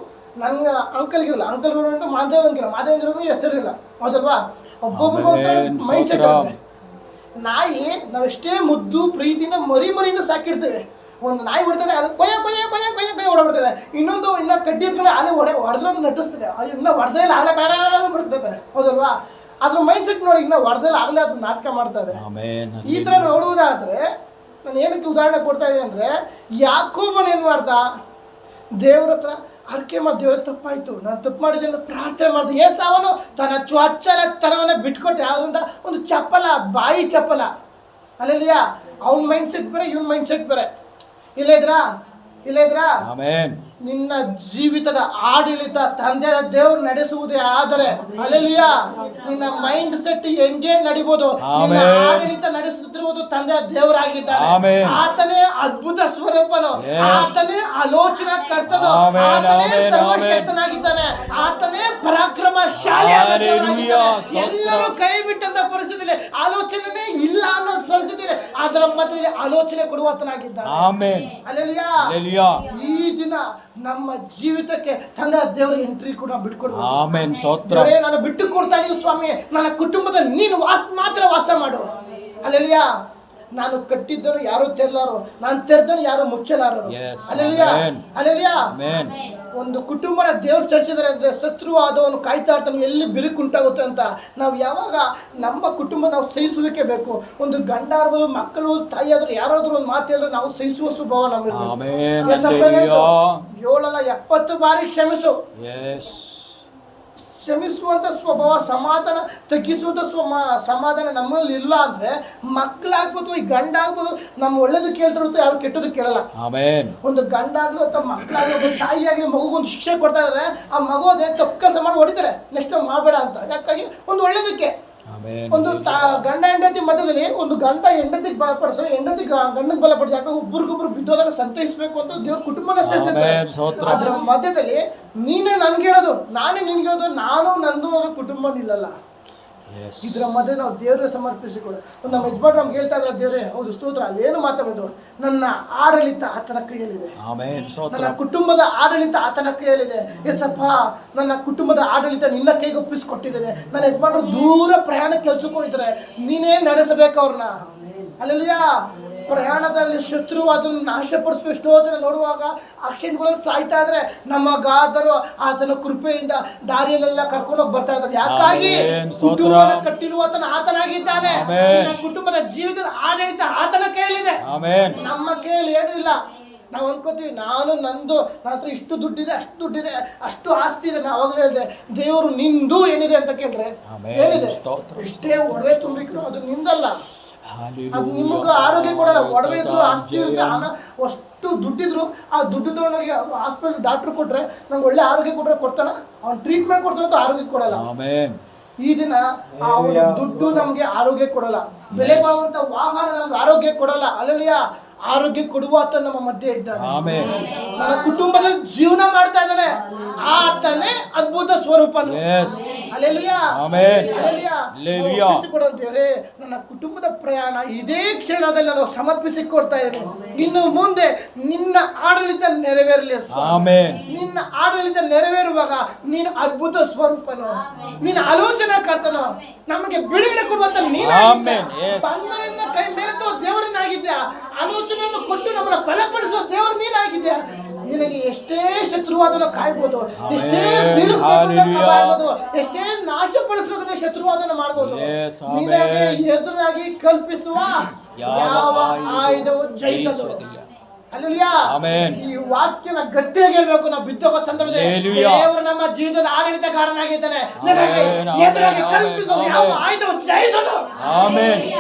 [SPEAKER 1] ನನ್ನ ಅಂಕಲ್ಗಿರಲ್ಲ, ಅಂಕಲ್ಗಿರೋ ಮಾದೇವಂಗಿರೋ ಹೆಸರಿಲ್ಲ, ಹೌದಲ್ವಾ? ಒಬ್ಬೊಬ್ರಿಗೂ ಒಂಥರ ಮೈಂಡ್ ಸೆಟ್ ಇರುತ್ತೆ. ನಾಯಿ ನಾವೆಷ್ಟೇ ಮುದ್ದು ಪ್ರೀತಿಯಿಂದ ಮರಿಯಿಂದ ಸಾಕಿರ್ತೇವೆ. ಒಂದು ನಾಯಿ ಹೊಡ್ತದೆ, ಅದು ಕೊಯ್ಯ ಹೊಡಬಿಡ್ತದೆ. ಇನ್ನೊಂದು ಇನ್ನ ಕಡ್ಡಿ ಇಟ್ಕೊಂಡು ಅದೇ ಹೊಡೆದ್ರೆ ನಟಿಸ್ತದೆ, ಅದು ಇನ್ನ ಹೊಡೆದೇ ಇಲ್ಲ ಆಗಲೇ ಬಿಡ್ತದೆ, ಹೌದಲ್ವಾ? ಅದ್ರ ಮೈಂಡ್ ಸೆಟ್ ನೋಡಿ, ಇನ್ನ ಹೊಡೆದೇ ಇಲ್ಲ ಆಗಲೇ ಅದು ನಾಟಕ ಮಾಡ್ತಾರೆ. ಈ ತರ ನೋಡುವುದಾದ್ರೆ ನಾನು ಏನಕ್ಕೆ ಉದಾಹರಣೆ ಕೊಡ್ತಾ ಇದ್ದೀನಿ ಅಂದ್ರೆ, ಯಾಕೋಬನು ಏನ್ ಮಾಡ್ದ, ದೇವ್ರ ಹತ್ರ ಅರ್ಕೆ ಮಾಡಿ, ದೇವ್ರ ತಪ್ಪಾಯ್ತು, ನಾನು ತಪ್ಪು ಮಾಡಿದ್ದೀನಿ ಅಂತ ಪ್ರಾರ್ಥನೆ ಮಾಡಿದೆ. ಏಸಾವನು ತನ್ನ ಚೊಚ್ಚಲ ತನವನ್ನ ಬಿಟ್ಕೊಟ್ಟೆ. ಯಾವ್ದ್ರಿಂದ? ಒಂದು ಚಪ್ಪಲ, ಬಾಯಿ ಚಪ್ಪಲ. ಅಲ್ಲೆಲ್ಲಿಯಾ ಅವನ ಮೈಂಡ್ ಸೆಟ್ ಬೇರೆ, ಇವನ್ ಮೈಂಡ್ ಸೆಟ್ ಬೇರೆ. ಇಲ್ಲ ಇದ್ರಾ ನಿನ್ನ ಜೀವಿತದ ಆಡಳಿತ ತಂದೆಯ ದೇವರು ನಡೆಸುವುದೇ ಆದರೆ, ಹಲ್ಲೆಲೂಯಾ, ನಿನ್ನ ಮೈಂಡ್ ಸೆಟ್ ಹೆಂಗೆ ನಡಿಬಹುದು, ನಿನ್ನ ಆಡಳಿತ ನಡೆಸುತ್ತಿರುವುದು ತಂದೆಯ ದೇವರಾಗಿದ್ದಾನೆ. ಆತನೇ ಅದ್ಭುತ ಸ್ವರೂಪನು, ಆತನೇ ಆಲೋಚನಾ ಕರ್ತನು, ಆತನೇ ಸರ್ವಶಕ್ತನಾಗಿದ್ದಾನೆ, ಆತನೇ ಪರಾಕ್ರಮಶಾಲಿ. ಎಲ್ಲರೂ ಕೈ ಬಿಟ್ಟಂತ ಪರಿಸ್ಥಿತಿಯಲ್ಲಿ, ಆಲೋಚನೆ ಇಲ್ಲ ಅನ್ನೋ ಪರಿಸ್ಥಿತಿಯಲ್ಲಿ ಅದರ ಮಧ್ಯದಲ್ಲಿ ಆಲೋಚನೆ ಕೊಡುವಾತನಾಗಿದ್ದಾನೆ. ಹಲ್ಲೆಲೂಯಾ. ಈ ದಿನ ನಮ್ಮ ಜೀವಿತಕ್ಕೆ ತಂದೆ ದೇವರ ಎಂಟ್ರಿ ಕೂಡ ಬಿಟ್ಕೊಡ್ಬೇಕು. ನಾನು ಬಿಟ್ಟು ಕೊಡ್ತಾ ಇದೀನಿ ಸ್ವಾಮಿ, ನನ್ನ ಕುಟುಂಬದಲ್ಲಿ ನೀನು ಮಾತ್ರ ವಾಸ ಮಾಡು. ಹಲ್ಲೆಲೂಯಾ. ನಾನು ಕಟ್ಟಿದ್ದನು ಯಾರು ತೆರಲಾರು, ನಾನು ತೆರೆದನು ಯಾರು ಮುಚ್ಚಲಾರರು. Hallelujah, hallelujah. ಒಂದು ಕುಟುಂಬನ ದೇವ್ರು ಸರಿಸಿದರೆ ಅಂದ್ರೆ ಶತ್ರು ಆದವನು ಕಾಯ್ತಾ ಇರ್ತಾನೆ ಎಲ್ಲಿ ಬಿರುಕುಂಟಾಗುತ್ತೆ ಅಂತ. ನಾವು ಯಾವಾಗ ನಮ್ಮ ಕುಟುಂಬ ನಾವು ಸಹಿಸುವಿಕೆ ಬೇಕು. ಒಂದು ಗಂಡ ಇರ್ಬೋದು, ಮಕ್ಕಳು, ತಾಯಿ ಆದ್ರೂ ಯಾರಾದ್ರೂ ಒಂದು ಮಾತು ಹೇಳಿದ್ರೆ ನಾವು ಸಹಿಸುವ ಸ್ವಭಾವ ನಮ್ಮಿರ್ಬೇಕು. 7 ಬಾರಿ ಕ್ಷಮಿಸುವಂತ ಸ್ವಭಾವ, ಸಮಾಧಾನ ತಗ್ಗಿಸುವಂತ ಸಮಾಧಾನ ನಮ್ಮಲ್ಲಿ ಇಲ್ಲ ಅಂದ್ರೆ, ಮಕ್ಕಳಾಗ್ಬೋದು, ಈ ಗಂಡ ಆಗ್ಬೋದು, ನಮ್ಮ ಒಳ್ಳೇದು ಕೇಳ್ತಿರುತ್ತೆ, ಯಾರು ಕೆಟ್ಟದ್ದು ಕೇಳಲ್ಲ. ಒಂದು ಗಂಡ ಆಗ್ಲಿ ಅಥವಾ ಮಕ್ಕಳಾಗ್ಲಿ, ತಾಯಿ ಆಗ್ಲಿ, ಮಗುಗೊಂದು ಶಿಕ್ಷೆ ಕೊಡ್ತಾ ಇದ್ರೆ ಆ ಮಗು ಅದೇ ತಪ್ಪು ಕೆಲಸ ಮಾಡಿ ಹೊಡಿತಾರೆ, ನೆಕ್ಸ್ಟ್ ಮಾಡಬೇಡ ಅಂತ. ಯಾಕಾಗಿ ಒಂದು ಒಳ್ಳೇದಕ್ಕೆ. ಒಂದು ಗಂಡ ಹೆಂಡತಿ ಮಧ್ಯದಲ್ಲಿ ಒಂದು ಗಂಡ ಹೆಂಡತಿಗೆ ಬಲಪಡಿಸೋ, ಹೆಂಡತಿ ಗಂಡಕ್ಕೆ ಬಲಪಡಿಸ. ಯಾಕಂದ್ರೆ ಒಬ್ರಿಗೊಬ್ರು ಬಿದ್ದೋದಾಗ ಸಂತೈಸಬೇಕು ಅಂತ ದೇವ್ರ ಕುಟುಂಬನ ಸೇರಿಸಿದ್ದಾರೆ. ಅದ್ರ ಮಧ್ಯದಲ್ಲಿ ನೀನೇ ನನ್ಗೆ ಹೇಳೋದು, ನಾನೇ ನಿನ್ಗೆ ಹೇಳೋದು, ನಾನು ನಂದು ಕುಟುಂಬ ನಿಲ್ಲಲ್ಲ. ಇದರ ಮಧ್ಯೆ ನಾವು ದೇವ್ರಿಗೆ ಸಮರ್ಪಿಸಿಕೊಳ್ಳೋದು. ನಮ್ಮ ಯಜಮಾನ್ ನಮ್ಗೆ ಹೇಳ್ತಾ ಇದ್ದಾರೆ, ದೇವ್ರೆ ಹೌದು ಸ್ತೋತ್ರ, ಅಲ್ಲೇನು ಮಾತಾಡೋದು, ನನ್ನ ಆಡಳಿತ ಆತನ ಕೈಯಲ್ಲಿದೆ, ನನ್ನ ಕುಟುಂಬದ ಆಡಳಿತ ಆತನ ಕೈಯಲ್ಲಿದೆ. ಎಸಪ್ಪ, ನನ್ನ ಕುಟುಂಬದ ಆಡಳಿತ ನಿನ್ನ ಕೈಗೆ ಒಪ್ಪಿಸಿಕೊಟ್ಟಿದ್ದೇನೆ. ನನ್ನ ಯಜಮಾನರು ದೂರ ಪ್ರಯಾಣ ಕೆಲ್ಸಕೊಂಡಿದ್ದಾರೆ, ನೀನೇ ನಡೆಸಬೇಕು ಅವ್ರನ್ನ. ಹಲ್ಲೆಲೂಯಾ. ಪ್ರಯಾಣದಲ್ಲಿ ಶತ್ರು ಅದನ್ನು ನಾಶಪಡಿಸುವ ಎಷ್ಟೋ ಜನ ನೋಡುವಾಗ ಆಕ್ಸಿಡೆಂಟ್ಗಳಲ್ಲಿ ಸಾಯ್ತಾ ಇದ್ರೆ, ನಮಗಾದರೂ ಆತನ ಕೃಪೆಯಿಂದ ದಾರಿಯಲ್ಲೆಲ್ಲ ಕರ್ಕೊಂಡು ಹೋಗಿ ಬರ್ತಾ ಇದ್ದಾರೆ. ಯಾಕಾಗಿ ಕುಟುಂಬ ಕಟ್ಟಿರುವ ಆತನಾಗಿದ್ದಾನೆ. ಕುಟುಂಬದ ಜೀವಿತದ ಆಡಳಿತ ಆತನ ಕೈಯಲ್ಲಿದೆ, ನಮ್ಮ ಕೈಯಲ್ಲಿ ಏನೂ ಇಲ್ಲ. ನಾವು ಅನ್ಕೋತೀವಿ ನಾನು ನಂದು, ನನ್ನ ಹತ್ರ ಇಷ್ಟು ದುಡ್ಡಿದೆ, ಅಷ್ಟು ದುಡ್ಡಿದೆ, ಅಷ್ಟು ಆಸ್ತಿ ಇದೆ. ನಾವು ಅವಾಗಲೇ ಹೇಳಿದೆ, ದೇವರು ನಿಂದು ಏನಿದೆ ಅಂತ ಕೇಳ್ರೆ ಏನಿದೆ? ಇಷ್ಟೇ ಒಡವೆ ತುಂಬಿದ್ರು ಅದು ನಿಂದಲ್ಲ, ಅದು ನಿಮಗೂ ಆರೋಗ್ಯ ಕೊಡಲ್ಲ. ಒಡವೆ ಇದ್ರು, ಆಸ್ತಿ ಇರುತ್ತೆ, ಅಷ್ಟು ದುಡ್ಡಿದ್ರು ಆ ದುಡ್ಡು ತಗೊಂಡೋಗಿ ಹಾಸ್ಪಿಟಲ್ ಡಾಕ್ಟರ್ ಕೊಟ್ರೆ ನಂಗೆ ಒಳ್ಳೆ ಆರೋಗ್ಯ ಕೊಟ್ರೆ ಕೊಡ್ತಾನ, ಅವ್ನು ಟ್ರೀಟ್ಮೆಂಟ್ ಕೊಡ್ತಾನೆ, ಆರೋಗ್ಯ ಕೊಡಲ್ಲ. ಈ ದಿನ ಆ ದುಡ್ಡು ನಮ್ಗೆ ಆರೋಗ್ಯ ಕೊಡಲ್ಲ, ಬೆಲೆ ಬಾಳುವಂತ ವಾಹನ ನಮ್ಗೆ ಆರೋಗ್ಯ ಕೊಡಲ್ಲ. ಹಲ್ಲೆಲೂಯಾ. ಆರೋಗ್ಯ ಕೊಡುವ ಆತ ನಮ್ಮ ಮಧ್ಯೆ ಇದ್ದಾನೆ. ನನ್ನ ಕುಟುಂಬದಲ್ಲಿ ಜೀವನ ಮಾಡ್ತಾ ಇದ್ದಾನೆ, ಆತನೇ ಅದ್ಭುತ ಸ್ವರೂಪನು. ಹಲ್ಲೆಲೂಯಾ.
[SPEAKER 2] ಆಮೆನ್.
[SPEAKER 1] ಹಲ್ಲೆಲೂಯಾ.
[SPEAKER 2] ಹಲ್ಲೆಲೂಯಾ.
[SPEAKER 1] ಒಪ್ಪಿಸಿಕೊಡು ದೇವರೇ, ನನ್ನ ಕುಟುಂಬದ ಪ್ರಯಾಣ ಇದೇ ಕ್ಷಣದಲ್ಲಿ ನಾನು ಸಮರ್ಪಿಸಿಕೊಡ್ತಾ ಇದ್ದೇನೆ. ಇನ್ನು ಮುಂದೆ ನಿನ್ನ ಆಡಳಿತ ನೆರವೇರಲಿ.
[SPEAKER 2] ಆಮೆನ್.
[SPEAKER 1] ನಿನ್ನ ಆಡಳಿತ ನೆರವೇರುವಾಗ ನೀನು ಅದ್ಭುತ ಸ್ವರೂಪನು, ನೀನು ಆಲೋಚನಾ ಕರ್ತನು, ನಮಗೆ ಬಿಡುಗಡೆ ಕೊಡುವಂತ ನೀನು.
[SPEAKER 2] ಆಮೆನ್. Yes.
[SPEAKER 1] ಬಂಧನದಿಂದ ಕೈ ಮೇಲೆತ್ತುವ ದೇವರನ್ನಾಗಿದ್ಯಾ, ಆಲೋಚನೆಯನ್ನು ಕೊಟ್ಟು ನಮ್ಮನ್ನ ಬಲಪಡಿಸುವ ದೇವರು ನೀನಾಗಿದ್ಯಾ. ನಿನಗೆ ಎಷ್ಟೇ ಶತ್ರುವಾದನ ಕಾಯ್ಬೋದು, ಎಷ್ಟೇ ಬೀಳಿಸ್ಬೇಕು, ಎಷ್ಟೇ ನಾಶಪಡಿಸ್ಬೇಕು ಶತ್ರುವಾದನ ಮಾಡ್ಬೋದು. ನಿನಗೆ ಎದುರಾಗಿ ಕಲ್ಪಿಸುವ ಯಾವ ಆಯುಧವು ಜಯಿಸದು. ಹಲ್ಲೆಲೂಯಾ. ಈ ವಾಕ್ಯನ ಗಟ್ಟಿಯಾಗಿ ಹೇಳ್ಬೇಕು. ನಾವು ಬಿದ್ದೋಗೋ ಸಂದರ್ಭದಲ್ಲಿ ದೇವರು ನಮ್ಮ ಜೀವನದ ಆಡಳಿತಗಾರನಾಗಿದ್ದಾನೆ. ನನಗೆ ಎದುರಾಗಿ ಕಲ್ಪಿಸುವ ಯಾವ ಆಯುಧವು ಜಯಿಸೋದು.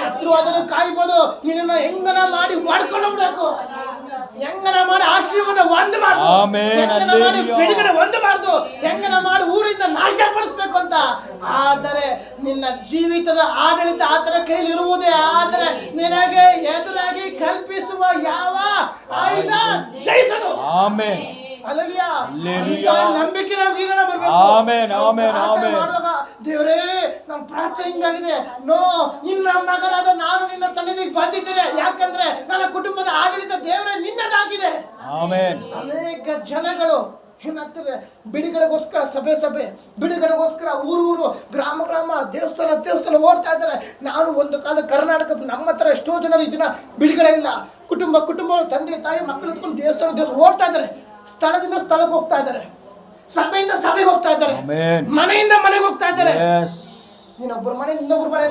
[SPEAKER 1] ಶತ್ರುವಾದನ ಕಾಯ್ಬೋದು. ನಿನ್ನ ಹೆಂಗನ ಮಾಡಿ ಮಾಡ್ಕೊಂಡು ಬಿಡಬೇಕು, ಹೆಂಗನ ಮಾಡಿ ಆಶೀರ್ವಾದ ಒಂದು ಮಾಡ್ದು, ಹೆಂಗನ ಮಾಡಿ ಬಿಡುಗಡೆ ಒಂದು ಮಾಡ್ದು, ಹೆಂಗನ ಮಾಡಿ ಊರಿಂದ ನಾಶ ಪಡಿಸ್ಬೇಕು ಅಂತ. ಆದರೆ ನಿನ್ನ ಜೀವಿತದ ಆಡಳಿತ ಆತನ ಕೈಲಿ ಇರುವುದೇ. ಆದರೆ ನಿನಗೆ ಎದುರಾಗಿ ಕಲ್ಪಿಸುವ ಯಾವ ಆಯುಧ ಜಯಿಸದು.
[SPEAKER 2] ಆಮೆನ್.
[SPEAKER 1] ಹಲ್ಲೆಲೂಯಾ.
[SPEAKER 2] ಹಲ್ಲೆಲೂಯಾ.
[SPEAKER 1] ನಂಬಿಕೆ ನಮಗೆ ಬರಬೇಕು.
[SPEAKER 2] ಆಮೆನ್. ಆಮೆನ್. ಆಮೆನ್.
[SPEAKER 1] ಮಾಡುವಾಗ ದೇವರೇ ನಮ್ಮ ಪ್ರಾರ್ಥನೆ ಹಿಂಗಾಗಿದೆ, ನೋ ನಿನ್ನ ಮಗನಾದ ನಾನು ನಿನ್ನ ಸನ್ನಿಧಿಗೆ ಬಂದಿದ್ದೇನೆ. ಯಾಕಂದ್ರೆ ನನ್ನ ಕುಟುಂಬದ ಆಡಳಿತ ದೇವರೇ ನಿನ್ನದಾಗಿದೆ.
[SPEAKER 2] ಆಮೆನ್.
[SPEAKER 1] ಅನೇಕ ಜನಗಳು ಏನಾಗ್ತದೆ, ಬಿಡುಗಡೆಗೋಸ್ಕರ ಸಭೆ, ಬಿಡುಗಡೆಗೋಸ್ಕರ ಊರು, ಗ್ರಾಮ ದೇವಸ್ಥಾನ ಓಡ್ತಾ ಇದ್ದಾರೆ. ನಾನು ಒಂದು ಕಾಲ ಕರ್ನಾಟಕದ ನಮ್ಮ ಹತ್ರ ಎಷ್ಟೋ ಜನರು ಇದನ್ನ ಬಿಡುಗಡೆ ಇಲ್ಲ. ಕುಟುಂಬ ತಂದೆ ತಾಯಿ ಮಕ್ಕಳು ಎತ್ಕೊಂಡು ದೇವಸ್ಥಾನ ಓಡ್ತಾ ಇದ್ದಾರೆ. ಸ್ಥಳದಿಂದ ಸ್ಥಳಕ್ಕೆ ಹೋಗ್ತಾ ಇದ್ದಾರೆ, ಸಭೆಯಿಂದ ಸಭೆಗೆ ಹೋಗ್ತಾ ಇದ್ದಾರೆ, ಮನೆಯಿಂದ ಮನೆಗೆ ಹೋಗ್ತಾ ಇದ್ದಾರೆ. ನೀನೊಬ್ಬರ ಮನೆ ಇನ್ನೊಬ್ಬರ ಮನೆಗೆ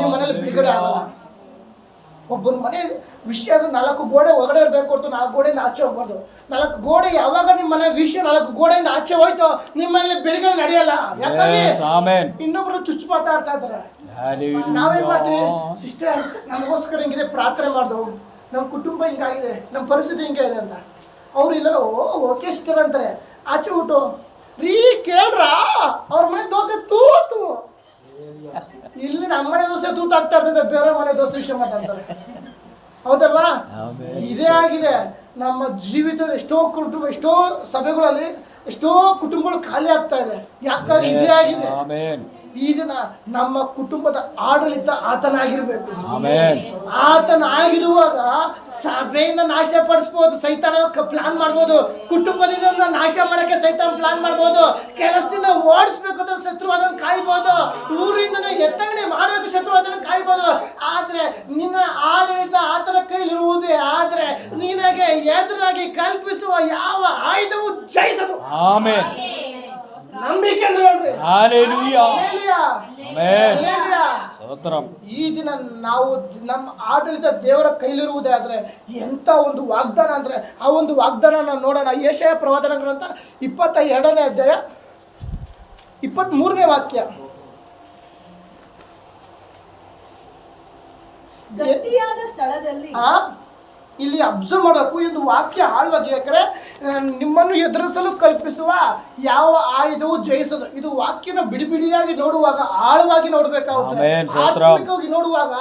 [SPEAKER 1] ನಿಮ್ಮ ಮನೇಲಿ ಬಿಡುಗಡೆ ಆಗಲ್ಲ. ಒಬ್ಬನ ಮನೆ ವಿಷಯ 4 ಗೋಡೆ ಒಳಗಡೆ ಇರಬೇಕು ಹೊರತು 4 ಗೋಡೆಯಿಂದ ಆಚೆ ಹೋಗ್ಬಾರ್ದು. 4 ಗೋಡೆ ಯಾವಾಗ ನಿಮ್ಮ ಮನೆ ವಿಷಯ 4 ಗೋಡೆಯಿಂದ ಆಚೆ ಹೋಯ್ತು, ನಿಮ್ಮ ಮನೇಲಿ ಬಿಡುಗಡೆ ನಡೆಯಲ್ಲ. ಯಾಕಂದ್ರೆ ಇನ್ನೊಬ್ರು ಚುಚ್ಚು ಮಾತಾಡ್ತಾ ಇದ್ದಾರೆ. ನಾವೇನ್ ಮಾಡ್ತೀವಿ, ಸಿಸ್ಟರ್ ನಮಗೋಸ್ಕರ ಹಿಂಗಿದೆ ಪ್ರಾರ್ಥನೆ ಮಾಡ್ದು, ನಮ್ಮ ಕುಟುಂಬ ಹಿಂಗಾಗಿದೆ, ನಮ್ಮ ಪರಿಸ್ಥಿತಿ ಹಿಂಗೆ ಇದೆ ಅಂತ. ಅವ್ರು ಇಲ್ಲ ಓಕೆ ಸಿಸ್ಟರ್ ಅಂತಾರೆ. ಆಚೆ ಬಿಟ್ಟು ರೀ ಕೇಳ್ರ ಅವ್ರ ಮನೆ ದೋಸೆ ತೂತು, ಇಲ್ಲಿ ನಮ್ಮ ಮನೆ ದೋಸೆ ತೂತು ಆಗ್ತಾ ಇರ್ತದೆ, ಬೇರೆ ಮನೆ ದೋಸೆ ವಿಷಯ ಮಾತಾಡ್ತಾರೆ. ಹೌದಲ್ವಾ? ಇದೇ ಆಗಿದೆ ನಮ್ಮ ಜೀವಿತದ ಎಷ್ಟೋ ಸಭೆಗಳಲ್ಲಿ ಎಷ್ಟೋ ಕುಟುಂಬಗಳು ಖಾಲಿ ಆಗ್ತಾ ಇದೆ. ಯಾಕಂದ್ರೆ ಇದೇ ಆಗಿದೆ. ಈ ದಿನ ನಮ್ಮ ಕುಟುಂಬದ ಆಡಳಿತ ಆತನಾಗಿರ್ಬೇಕು. ಆತನಾಗಿರುವಾಗ ಸಭೆಯಿಂದ ನಾಶ ಪಡಿಸ್ಬೋದು, ಸೈತಾನ ಪ್ಲಾನ್ ಮಾಡ್ಬೋದು. ಕುಟುಂಬದಿಂದ ನಾಶ ಮಾಡಕ್ಕೆ ಸೈತಾನ ಪ್ಲಾನ್ ಮಾಡ್ಬೋದು. ಕೆಲಸದಿಂದ ಓಡಿಸ್ಬೇಕು ಅಂತ ಶತ್ರು ಅದನ್ನು ಕಾಯ್ಬೋದು. ಊರಿಂದ ಎತ್ತಂಗಡಿ ಮಾಡಬೇಕು ಶತ್ರು ಅದನ್ನು ಕಾಯ್ಬೋದು. ಆದ್ರೆ ನಿನ್ನ ಆಡಳಿತ ಆತನ ಕೈಲಿರುವುದೇ. ಆದ್ರೆ ನಿನಗೆ ಎದುರಾಗಿ ಕಲ್ಪಿಸುವ ಯಾವ ಆಯುಧವು ಜಯಿಸದು.
[SPEAKER 2] ಆಮೆನ್.
[SPEAKER 1] ನಂಬಿಕೆ ಅಂದ್ರೆ ಹೇಳ್ರಿ.
[SPEAKER 2] ಹಲ್ಲೆಲೂಯಾ.
[SPEAKER 1] ಆಮೆನ್.
[SPEAKER 2] ಸ್ತೋತ್ರಂ. ಈ
[SPEAKER 1] ದಿನ ನಾವು ನಮ್ಮ ಆಡಳಿತ ದೇವರ ಕೈಲಿರುವುದೇ. ಆದ್ರೆ ಎಂತ ಒಂದು ವಾಗ್ದಾನ ಅಂದ್ರೆ, ಆ ಒಂದು ವಾಗ್ದಾನ ನಾವು ನೋಡೋಣ. ಯೆಶಾಯ ಪ್ರವಾದನ ಗ್ರಂಥ 22ನೇ ಅಧ್ಯಾಯ 23ನೇ ವಾಕ್ಯ.
[SPEAKER 3] ಗಟ್ಟಿಯಾದ ಸ್ಥಳದಲ್ಲಿ
[SPEAKER 1] ಇಲ್ಲಿ ಅಬ್ಸರ್ವ್ ಮಾಡಬೇಕು. ಇದು ವಾಕ್ಯ ಆಳ್ವಾಗಿ, ಯಾಕಂದ್ರೆ ನಿಮ್ಮನ್ನು ಎದುರಿಸಲು ಕಲ್ಪಿಸುವ ಯಾವ ಆಯುಧವು ಜಯಿಸದು. ಇದು ವಾಕ್ಯನ ಬಿಡಿಯಾಗಿ ನೋಡುವಾಗ ಆಳವಾಗಿ ನೋಡ್ಬೇಕಾಗುತ್ತೆ. ಆತ್ಮಿಕವಾಗಿ ನೋಡುವಾಗ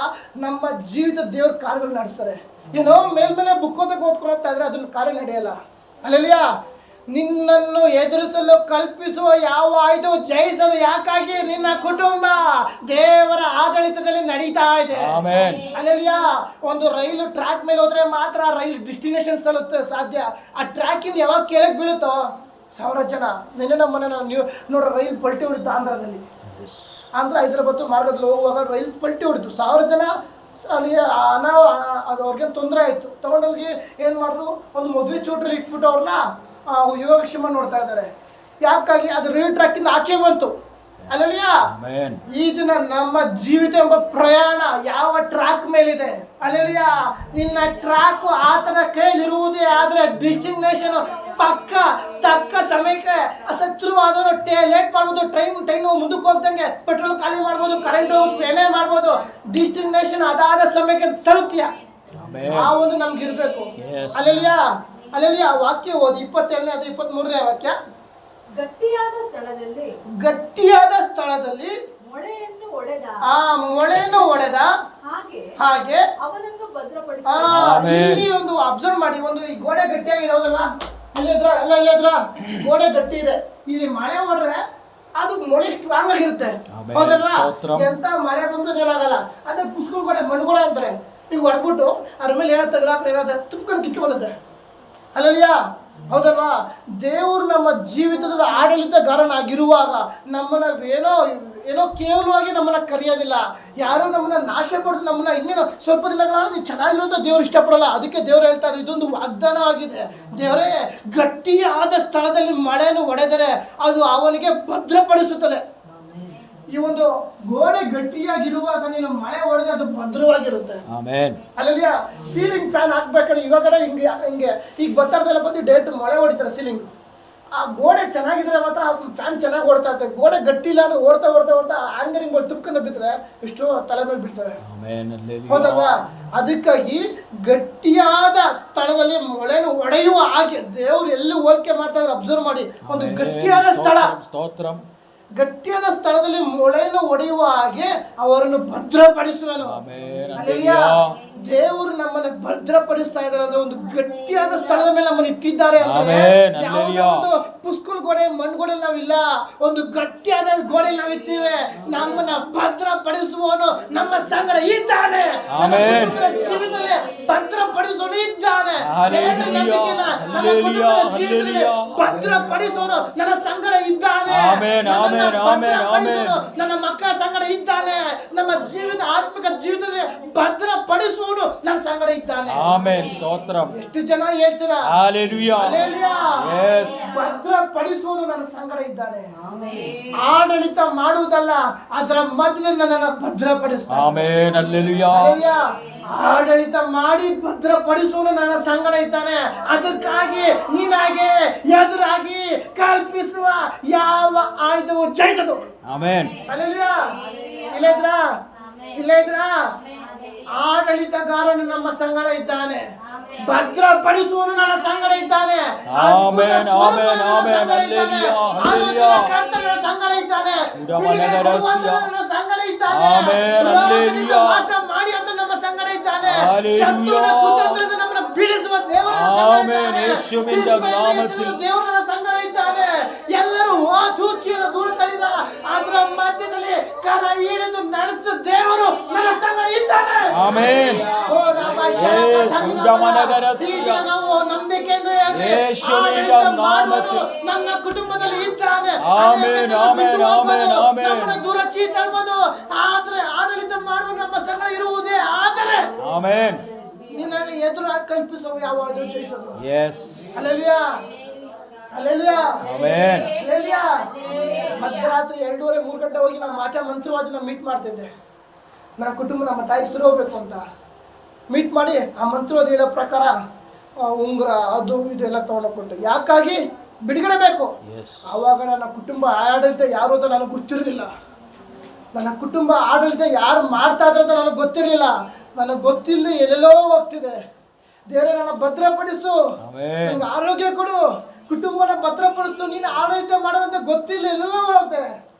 [SPEAKER 1] ನಮ್ಮ ಜೀವಿತ ದೇವ್ರ ಕಾರ್ಯಗಳು ನಡೆಸ್ತಾರೆ. ಏನೋ ಮೇಲ್ಮೇಲೆ ಬುಕ್ಕೋದಕ್ಕೆ ಓದ್ಕೊಂಡು ಹೋಗ್ತಾ ಇದ್ರೆ ಅದನ್ನ ಕಾರ್ಯ ನಡೆಯಲ್ಲ. ಅಲ್ಲೆಲ್ಲಿಯಾ ನಿನ್ನನ್ನು ಎದುರಿಸಲು ಕಲ್ಪಿಸುವ ಯಾವ ಆಯುಧವು ಜಯಿಸದು. ಯಾಕಾಗಿ ನಿನ್ನ ಕುಟುಂಬ ದೇವರ ಆಡಳಿತದಲ್ಲಿ ನಡೀತಾ ಇದೆ. ಅಲ್ಲೆಲ್ಲಿಯಾ ಒಂದು ರೈಲು ಟ್ರ್ಯಾಕ್ ಮೇಲೆ ಹೋದ್ರೆ ಮಾತ್ರ ರೈಲ್ ಡೆಸ್ಟಿನೇಷನ್ ತಲುಪುತ್ತೆ ಸಾಧ್ಯ. ಆ ಟ್ರ್ಯಾಕ್ ಇಂದ ಯಾವಾಗ ಕೆಳಗೆ ಬೀಳುತ್ತೋ 1000 ಜನ. ನಿನ್ನೆ ನಮ್ಮ ಮನೆ ನೀವು ನೋಡ್ರಿ, ರೈಲ್ ಪಲ್ಟಿ ಹೊಡಿತು ಆಂಧ್ರದಲ್ಲಿ. ಆಂಧ್ರ ಹೈದರಾಬಾದ್ ಮಾರ್ಗದಲ್ಲಿ ಹೋಗುವಾಗ ರೈಲ್ ಪಲ್ಟಿ ಹೊಡಿತು. 1000 ಜನ ಅಲ್ಲಿ ಅದು ಅವ್ರಿಗೆ ತೊಂದರೆ ಆಯಿತು. ತಗೊಂಡೋಗಿ ಏನು ಮಾಡಿದ್ರು, ಒಂದು ಮದುವೆ ಚೋಟ್ರಲ್ಲಿ ಇಟ್ಬಿಟ್ಟು ಅವ್ರನ್ನ ಯೋಗಕ್ಷೇಮ ನೋಡ್ತಾ ಇದ್ದಾರೆ. ಯಾಕಾಗಿ ಅದು ರೈಲ್ ಟ್ರ್ಯಾಕ್ ಇಂದ ಆಚೆ ಬಂತು. ಅಲ್ಲಲಿಯಾ ಈ ದಿನ ನಮ್ಮ ಜೀವಿತ ಎಂಬ ಪ್ರಯಾಣ ಯಾವ ಟ್ರ್ಯಾಕ್ ಮೇಲಿದೆ. ಅಲ್ಲಲಿಯಾ ನಿನ್ನ ಟ್ರ್ಯಾಕ್ ಆತನ ಕೈಲಿರುವುದೇ. ಆದ್ರೆ ಡೆಸ್ಟಿನೇಷನ್ ಪಕ್ಕ ತಕ್ಕ ಸಮಯಕ್ಕೆ ಶತ್ರುವಾದರೂ ಲೇಟ್ ಮಾಡ್ಬೋದು. ಟ್ರೈನ್ ಮುಂದಕ್ಕೆ ಹೋಗ್ದಂಗೆ ಪೆಟ್ರೋಲ್ ಖಾಲಿ ಮಾಡ್ಬೋದು, ಕರೆಂಟ್ ಏನೇ ಮಾಡ್ಬೋದು. ಡೆಸ್ಟಿನೇಷನ್ ಅದಾದ ಸಮಯಕ್ಕೆ ತಲುಪ್ತೀಯ. ಆ ಒಂದು ನಮ್ಗೆ ಇರ್ಬೇಕು. ಅಲ್ಲಲ್ಲಿಯ ವಾಕ್ಯ ಓದಿ 22ನೇ 23ನೇ ವಾಕ್ಯ. ಗಟ್ಟಿಯಾದ ಸ್ಥಳದಲ್ಲಿ ಮೊಳೆಯನ್ನು ಒಡೆದ ಹಾಗೆ ಇಲ್ಲಿ ಒಂದು ಅಬ್ಸರ್ವ್ ಮಾಡಿ. ಒಂದು ಈ ಗೋಡೆ ಗಟ್ಟಿಯಾಗಿದೆ, ಹೌದಲ್ಲ? ಎಲ್ಲ ಗೋಡೆ ಗಟ್ಟಿ ಇದೆ. ಇಲ್ಲಿ ಮಳೆ ಹೊಡ್ರೆ ಅದು ಮೊಳೆ ಸ್ಟ್ರಾಂಗ್ ಆಗಿರುತ್ತೆ.
[SPEAKER 2] ಆಮೆನ್.
[SPEAKER 1] ಹೌದಲ್ವಾ?
[SPEAKER 2] ಸ್ತೋತ್ರ.
[SPEAKER 1] ಎಂತ ಮಳೆ ಬಂದ್ರೆ ಏನಾಗಲ್ಲ. ಅದೇ ಪುಷ್ಕುಳ ಮಣ್ಣುಗಳ ಅಂತಾರೆ. ಈಗ ಹೊಡ್ಬಿಟ್ಟು ಅದ್ರ ಮೇಲೆ ಏನಾಗ್ತದೆ ತುಪ್ಕೊಂಡು ಕಿತ್ಕೊಳ್ಳುತ್ತೆ. ಅಲ್ಲಯ್ಯ, ಹೌದಲ್ವಾ? ದೇವರು ನಮ್ಮ ಜೀವಿತದ ಆಡಳಿತಗಾರನಾಗಿರುವಾಗ ನಮ್ಮನ್ನ ಏನೋ ಕೇವಲವಾಗಿ ನಮ್ಮನ್ನ ಕರೆಯೋದಿಲ್ಲ. ಯಾರು ನಮ್ಮನ್ನ ನಾಶ ಪಡೆದು ನಮ್ಮನ್ನ ಇನ್ನೇನೋ ಸ್ವಲ್ಪ ದಿನಗಳಾದ್ರೂ ಚೆನ್ನಾಗಿರೋದು ದೇವ್ರು ಇಷ್ಟಪಡಲ್ಲ. ಅದಕ್ಕೆ ದೇವ್ರು ಹೇಳ್ತಾ ಇದ್ದಾರೆ, ಇದೊಂದು ವಾಗ್ದಾನ ಆಗಿದೆ. ದೇವರೇ, ಗಟ್ಟಿಯಾದ ಸ್ಥಳದಲ್ಲಿ ಮಳೆಯನ್ನು ಹೊಡೆದರೆ ಅದು ಅವನಿಗೆ ಭದ್ರಪಡಿಸುತ್ತದೆ. ಈ ಒಂದು ಗೋಡೆ ಗಟ್ಟಿಯಾಗಿರುವಾಗ ನೀನು ಮಳೆ ಹೊಡೆದ್ರೆ ಅದು ಭದ್ರವಾಗಿರುತ್ತೆ. ಅಲ್ಲಲ್ಲಿಯ ಸೀಲಿಂಗ್ ಫ್ಯಾನ್ ಹಾಕ್ಬೇಕಾದ್ರೆ ಇವಾಗ ಹಿಂಗೆ ಈಗ ಬತ್ತಾರದೆಲ್ಲ ಬಂದು ಡೇಟ್ ಮಳೆ ಹೊಡಿತಾರೆ ಸೀಲಿಂಗ್. ಆ ಗೋಡೆ ಚೆನ್ನಾಗಿದ್ರೆ ಮಾತ್ರ ಆ ಫ್ಯಾನ್ ಚೆನ್ನಾಗಿ ಓಡ್ತಾ ಇರ್ತದೆ. ಗೋಡೆ ಗಟ್ಟಿ ಇಲ್ಲ ಅಂದ್ರೆ ಓಡ್ತಾ ಆಂಗರಿಂಗ್ ತುಪ್ಕೊಂಡು ಬಿದ್ದರೆ ಎಷ್ಟೋ ತಲೆ ಮೇಲೆ ಬೀಳ್ತವೆ. ಹೌದಲ್ವಾ? ಅದಕ್ಕಾಗಿ ಗಟ್ಟಿಯಾದ ಸ್ಥಳದಲ್ಲಿ ಮಳೆಯನ್ನು ಹೊಡೆಯುವ ಹಾಗೆ ದೇವ್ರು ಎಲ್ಲಿ ಹೋಲಿಕೆ ಮಾಡ್ತಾ ಇದ್ರೆ ಅಬ್ಸರ್ವ್ ಮಾಡಿ. ಒಂದು ಗಟ್ಟಿಯಾದ ಸ್ಥಳ, ಗಟ್ಟಿಯಾದ ಸ್ಥಳದಲ್ಲಿ ಮೊಳೆಯನ್ನು ಹೊಡೆಯುವ ಹಾಗೆ ಅವರನ್ನು ಭದ್ರಪಡಿಸುವನು. ದೇವರು ನಮ್ಮನ್ನು ಭದ್ರಪಡಿಸ್ತಾ ಇದ್ದಾರೆ ಅಂದ್ರೆ ಒಂದು ಗಟ್ಟಿಯಾದ ಸ್ಥಳದ ಮೇಲೆ ನಮ್ಮನ್ನು ಇಟ್ಟಿದ್ದಾರೆ ಅಂದ್ರೆ ಒಂದು ಪುಷ್ಕುಳ ಗೋಡೆ ಮಣ್ಣು ಗೋಡೆ ನಾವಿಲ್ಲ, ಒಂದು ಗಟ್ಟಿಯಾದ ಗೋಡೆ ನಾವಿರ್ತೀವಿ. ನಮ್ಮನ್ನ ಭದ್ರಪಡಿಸುವವನು ನಮ್ಮ ಸಂಗಡ ಇದ್ದಾನೆ. ಜೀವನದಲ್ಲಿ ಭದ್ರಪಡಿಸುವನು ಇದ್ದಾನೆ. ಭದ್ರಪಡಿಸುವನು ನನ್ನ ಸಂಗಡ ಇದ್ದಾನೆ. ನನ್ನ ಮಕ್ಕಳ ಸಂಗಡ ಇದ್ದಾನೆ. ನಮ್ಮ ಜೀವಿತ ಆತ್ಮಿಕ ಜೀವಿತದಲ್ಲಿ ಭದ್ರಪಡಿಸುವವನು ನನ್ನ ಸಂಗಡ ಇದ್ದಾನೆ.
[SPEAKER 2] ಆಮೆನ್. ಸ್ತೋತ್ರ.
[SPEAKER 1] ಎಷ್ಟು ಜನ ಹೇಳ್ತೀರಾ
[SPEAKER 2] ಹಲ್ಲೆಲೂಯಾ.
[SPEAKER 1] ಯೆಸ್. ಭದ್ರಪಡಿಸುವವನು ನನ್ನ ಸಂಗಡ ಇದ್ದಾನೆ. ಆಡಳಿತ ಮಾಡುವುದಲ್ಲ, ಅದರ ಮಧ್ಯದಲ್ಲಿ ನನ್ನನ್ನು ಭದ್ರಪಡಿಸ್ತಾನೆ.
[SPEAKER 2] ಆಮೆನ್. ಹಲ್ಲೆಲೂಯಾ.
[SPEAKER 1] ಆಡಳಿತ ಮಾಡಿ ಭದ್ರಪಡಿಸುವನು ನನ್ನ ಸಂಗಡ ಇದ್ದಾನೆ. ಅದಕ್ಕಾಗಿ ನೀನಾಗೆ ಎದುರಾಗಿ ಕಲ್ಪಿಸುವ ಯಾವ ಆಯುಧವು ಜಯಿಸದು.
[SPEAKER 2] ಆಮೆನ್.
[SPEAKER 1] ಹಲ್ಲೆಲೂಯಾ. ಇಲ್ಲ ಇದ್ರಾ ಆಡಳಿತಗಾರನು ನಮ್ಮ ಸಂಗಡ ಇದ್ದಾನೆ. ಭದ್ರಪಡಿಸುವನು ನನ್ನ ಸಂಗಡ ಇದ್ದಾನೆ.
[SPEAKER 2] Amen. Amen. Amen. Hallelujah. Hallelujah.
[SPEAKER 1] ಕರ್ತನ ಸಂಗಡ ಇದ್ದಾನೆ. ಸಂಗಡ ಇದ್ದಾನೆ.
[SPEAKER 2] ಆಮೆನ್. ಹಲ್ಲೆಲೂಯಾ.
[SPEAKER 1] ವಾಸ ಮಾಡಿ ಅಂತ ನಮ್ಮ ಸಂಗಡ ಇದ್ದಾನೆ.
[SPEAKER 2] ಹಲ್ಲೆಲೂಯಾ.
[SPEAKER 1] ಕುತಂತ್ರದಿಂದ ನಮ್ಮನ್ನು ಬಿಡಿಸುವ ದೇವರ
[SPEAKER 2] ಆಮೆನ್. ಯೇಸುವಿನ ನಾಮದಲ್ಲಿ
[SPEAKER 1] ದೇವರ ಸಂಗಡ ಇದ್ದಾನೆ. ಎಲ್ಲರೂ ಸೂಚಿಯನ್ನು ದೂರ ತಳ್ಳಿದ ಅದರ ಮಧ್ಯದಲ್ಲಿ ಕರ ಹಿಡಿದು ನಡೆಸಿದ ದೇವರು ನನ್ನ ಸಂಗಡ ಇದ್ದಾನೆ.
[SPEAKER 2] ಆಮೆನ್.
[SPEAKER 1] ನಾವು ನಂಬಿಕೆಯಿಂದ ನನ್ನ ಕುಟುಂಬದಲ್ಲಿ ಇದ್ದಾನೆ.
[SPEAKER 2] ಆಮೆನ್. ಆಮೆನ್. ಆಮೆನ್. ಆಮೆನ್.
[SPEAKER 1] ನಮ್ಮನ್ನು ದೂರ ಚೀಟಬಹುದು, ಆದ್ರೆ ಆಡಳಿತ ಮಾಡುವ ನಮ್ಮ ಸಂಗಡ ಇರುವುದೇ ಆದರೆ
[SPEAKER 2] ಆಮೆನ್
[SPEAKER 1] ನಿನಗೆ ಎದುರು ಕಲ್ಪಿಸುವ ಯಾವಾದರೂ ಜಯಿಸೋದು.
[SPEAKER 2] ಯೆಸ್.
[SPEAKER 1] ಹಲ್ಲೆಲೂಯಾ. ಹಲ್ಲೆಲೂಯಾ.
[SPEAKER 2] ಆಮೆನ್.
[SPEAKER 1] ಹಲ್ಲೆಲೂಯಾ. ಮಧ್ಯರಾತ್ರಿ 2:30-3 ಗಂಟೆ ಹೋಗಿ ನಮ್ಮ ಮಾತೆ ಮಂತ್ರವಾದಿನ ಮೀಟ್ ಮಾಡ್ತಿದ್ದೆ. ನನ್ನ ಕುಟುಂಬ ನಮ್ಮ ತಾಯಿ ಸರಿ ಹೋಗ್ಬೇಕು ಅಂತ ಮೀಟ್ ಮಾಡಿ ಆ ಮಂತ್ರವಾದಿ ಹೇಳೋ ಪ್ರಕಾರ ಉಂಗುರ ಅದು ಇದೆಲ್ಲ ತೊಗೊಂಡೋಗ್ಬಿಟ್ಟು ಯಾಕಾಗಿ ಬಿಡುಗಡೆ ಬೇಕು. ಆವಾಗ ನನ್ನ ಕುಟುಂಬ ಆಡಳಿತ ಯಾರು ಅಂತ ನನಗೆ ಗೊತ್ತಿರಲಿಲ್ಲ. ನನ್ನ ಕುಟುಂಬ ಆಡಳಿತ ಯಾರು ಮಾಡ್ತಾ ಇದ್ರೆ ಅಂತ ನನಗೆ ಗೊತ್ತಿರಲಿಲ್ಲ. ನನಗೆ ಗೊತ್ತಿಲ್ಲದೆ ಎಲ್ಲೆಲ್ಲೋ ಹೋಗ್ತಿದೆ. ದೇವರೇ ನನ್ನ ಭದ್ರಪಡಿಸು, ನಂಗೆ ಆರೋಗ್ಯ ಕೊಡು, ಕುಟುಂಬನ ಭದ್ರಪಡಿಸು. ನೀನು ಆಡಳಿತ ಮಾಡೋದಂತ ಗೊತ್ತಿಲ್ಲ, ಎಲ್ಲೆಲ್ಲೋ ಹೋಗುತ್ತೆ.